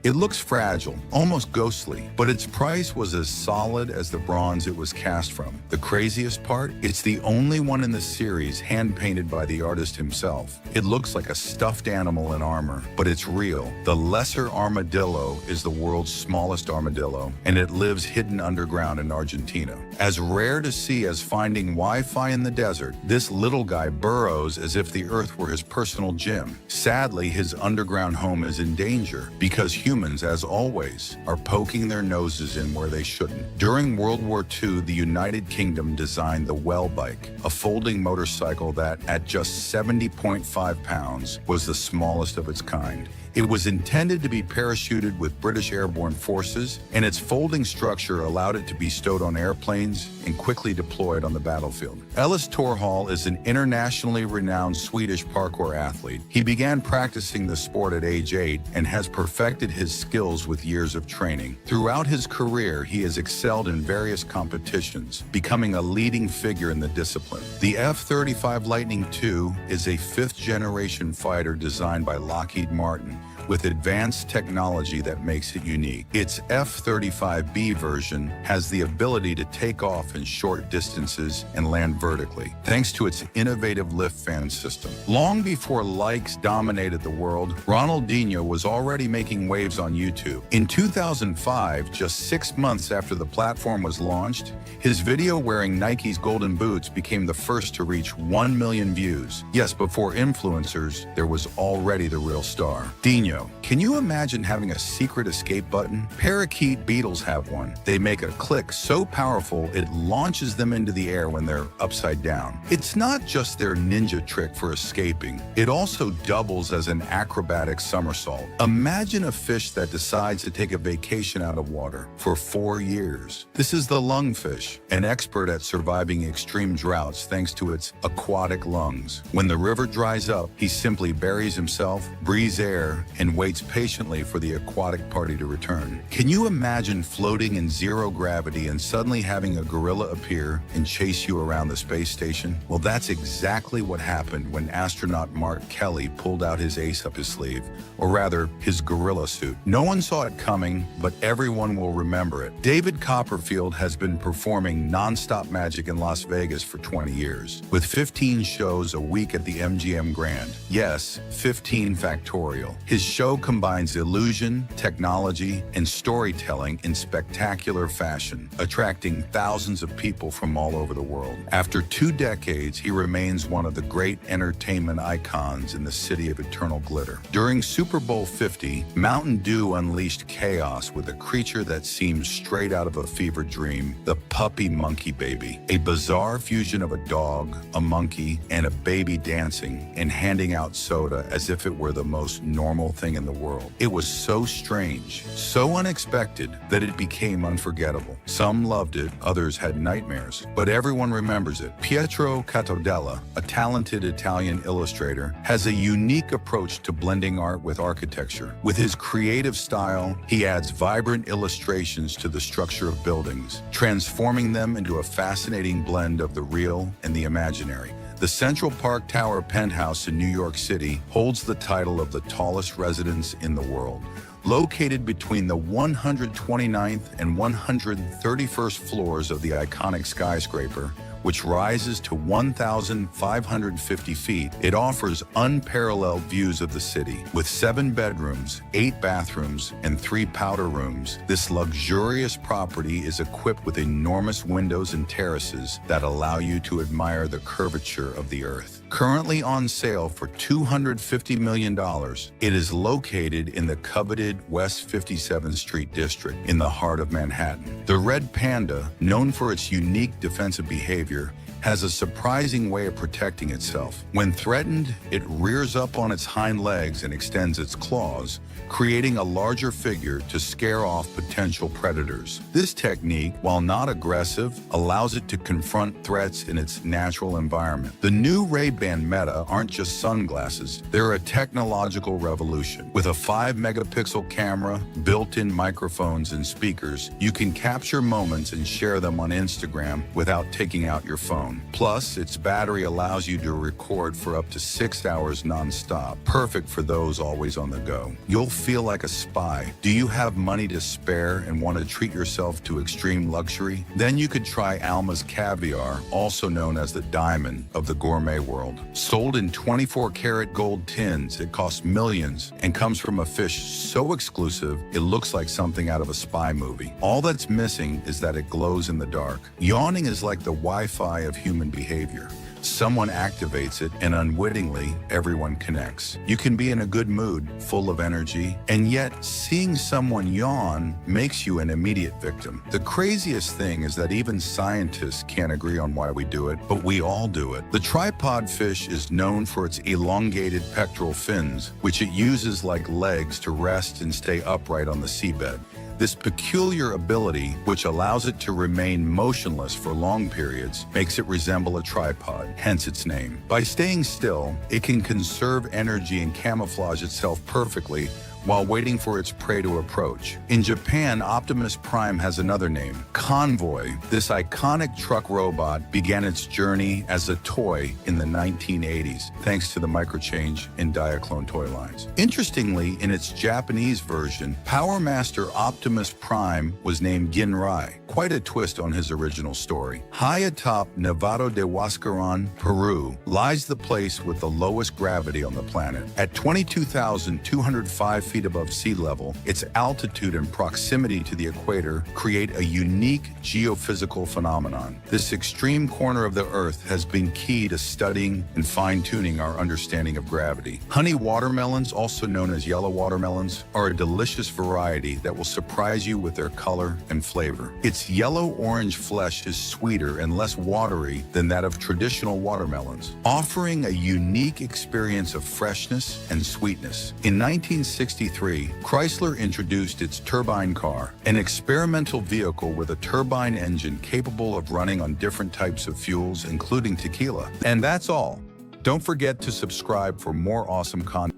[SPEAKER 1] It looks fragile, almost ghostly, but its price was as solid as the bronze it was cast from. The craziest part? It's the only one in the series hand-painted by the artist himself. It looks like a stuffed animal in armor, but it's real. The lesser armadillo is the world's smallest armadillo, and it lives hidden underground in Argentina. As rare to see as finding Wi-Fi in the desert, this little guy burrows as if the earth were his personal gym. Sadly, his underground home is in danger because humans, as always, are poking their noses in where they shouldn't. During World War II, the United Kingdom designed the Well bike, a folding motorcycle that, at just 70.5 pounds, was the smallest of its kind. It was intended to be parachuted with British airborne forces, and its folding structure allowed it to be stowed on airplanes and quickly deployed on the battlefield. Ellis Torhall is an internationally renowned Swedish parkour athlete. He began practicing the sport at age 8 and has perfected his skills with years of training. Throughout his career, he has excelled in various competitions, becoming a leading figure in the discipline. The F-35 Lightning II is a fifth-generation fighter designed by Lockheed Martin, with advanced technology that makes it unique. Its F-35B version has the ability to take off in short distances and land vertically, thanks to its innovative lift fan system. Long before likes dominated the world, Ronaldinho was already making waves on YouTube. In 2005, just 6 months after the platform was launched, his video wearing Nike's golden boots became the first to reach 1 million views. Yes, before influencers, there was already the real star. Dino. Can you imagine having a secret escape button? Parakeet beetles have one. They make a click so powerful it launches them into the air when they're upside down. It's not just their ninja trick for escaping. It also doubles as an acrobatic somersault. Imagine a fish that decides to take a vacation out of water for 4 years. This is the lungfish, an expert at surviving extreme droughts thanks to its aquatic lungs. When the river dries up, he simply buries himself, breathes air, and waits patiently for the aquatic party to return. Can you imagine floating in zero gravity and suddenly having a gorilla appear and chase you around the space station? Well, that's exactly what happened when astronaut Mark Kelly pulled out his ace up his sleeve, or rather, his gorilla suit. No one saw it coming, but everyone will remember it. David Copperfield has been performing non-stop magic in Las Vegas for 20 years, with 15 shows a week at the MGM Grand. Yes, 15 factorial. His show combines illusion, technology, and storytelling in spectacular fashion, attracting thousands of people from all over the world. After 2 decades, he remains one of the great entertainment icons in the city of eternal glitter. During Super Bowl 50, Mountain Dew unleashed chaos with a creature that seems straight out of a fever dream, the puppy monkey baby, a bizarre fusion of a dog, a monkey, and a baby dancing and handing out soda as if it were the most normal thing in the world. It was so strange, so unexpected, that it became unforgettable. Some loved it, others had nightmares, but everyone remembers it. Pietro Catodella, a talented Italian illustrator, has a unique approach to blending art with architecture. With his creative style, he adds vibrant illustrations to the structure of buildings, transforming them into a fascinating blend of the real and the imaginary. The Central Park Tower penthouse in New York City holds the title of the tallest residence in the world. Located between the 129th and 131st floors of the iconic skyscraper, which rises to 1,550 feet, it offers unparalleled views of the city. With 7 bedrooms, 8 bathrooms, and 3 powder rooms, this luxurious property is equipped with enormous windows and terraces that allow you to admire the curvature of the earth. Currently on sale for $250 million, it is located in the coveted West 57th Street district in the heart of Manhattan. The Red Panda, known for its unique defensive behavior, has a surprising way of protecting itself. When threatened, it rears up on its hind legs and extends its claws, creating a larger figure to scare off potential predators. This technique, while not aggressive, allows it to confront threats in its natural environment. The new Ray-Ban Meta aren't just sunglasses, they're a technological revolution. With a 5-megapixel camera, built-in microphones and speakers, you can capture moments and share them on Instagram without taking out your phone. Plus, its battery allows you to record for up to 6 hours non-stop, perfect for those always on the go. You'll feel like a spy. Do you have money to spare and want to treat yourself to extreme luxury? Then you could try Alma's caviar, also known as the diamond of the gourmet world. Sold in 24-karat gold tins, it costs millions and comes from a fish so exclusive it looks like something out of a spy movie. All that's missing is that it glows in the dark. Yawning is like the Wi-Fi of human behavior. Someone activates it, and unwittingly, everyone connects. You can be in a good mood, full of energy, and yet seeing someone yawn makes you an immediate victim. The craziest thing is that even scientists can't agree on why we do it, but we all do it. The tripod fish is known for its elongated pectoral fins, which it uses like legs to rest and stay upright on the seabed. This peculiar ability, which allows it to remain motionless for long periods, makes it resemble a tripod, hence its name. By staying still, it can conserve energy and camouflage itself perfectly while waiting for its prey to approach. In Japan, Optimus Prime has another name, Convoy. This iconic truck robot began its journey as a toy in the 1980s, thanks to the microchange in Diaclone toy lines. Interestingly, in its Japanese version, Power Master Optimus Prime was named Ginrai, quite a twist on his original story. High atop Nevado de Huascarán, Peru, lies the place with the lowest gravity on the planet. At 22,205 feet above sea level, its altitude and proximity to the equator create a unique geophysical phenomenon. This extreme corner of the Earth has been key to studying and fine-tuning our understanding of gravity. Honey watermelons, also known as yellow watermelons, are a delicious variety that will surprise you with their color and flavor. Its yellow-orange flesh is sweeter and less watery than that of traditional watermelons, offering a unique experience of freshness and sweetness. In 1963, Chrysler introduced its turbine car, an experimental vehicle with a turbine engine capable of running on different types of fuels, including tequila. And that's all. Don't forget to subscribe for more awesome content.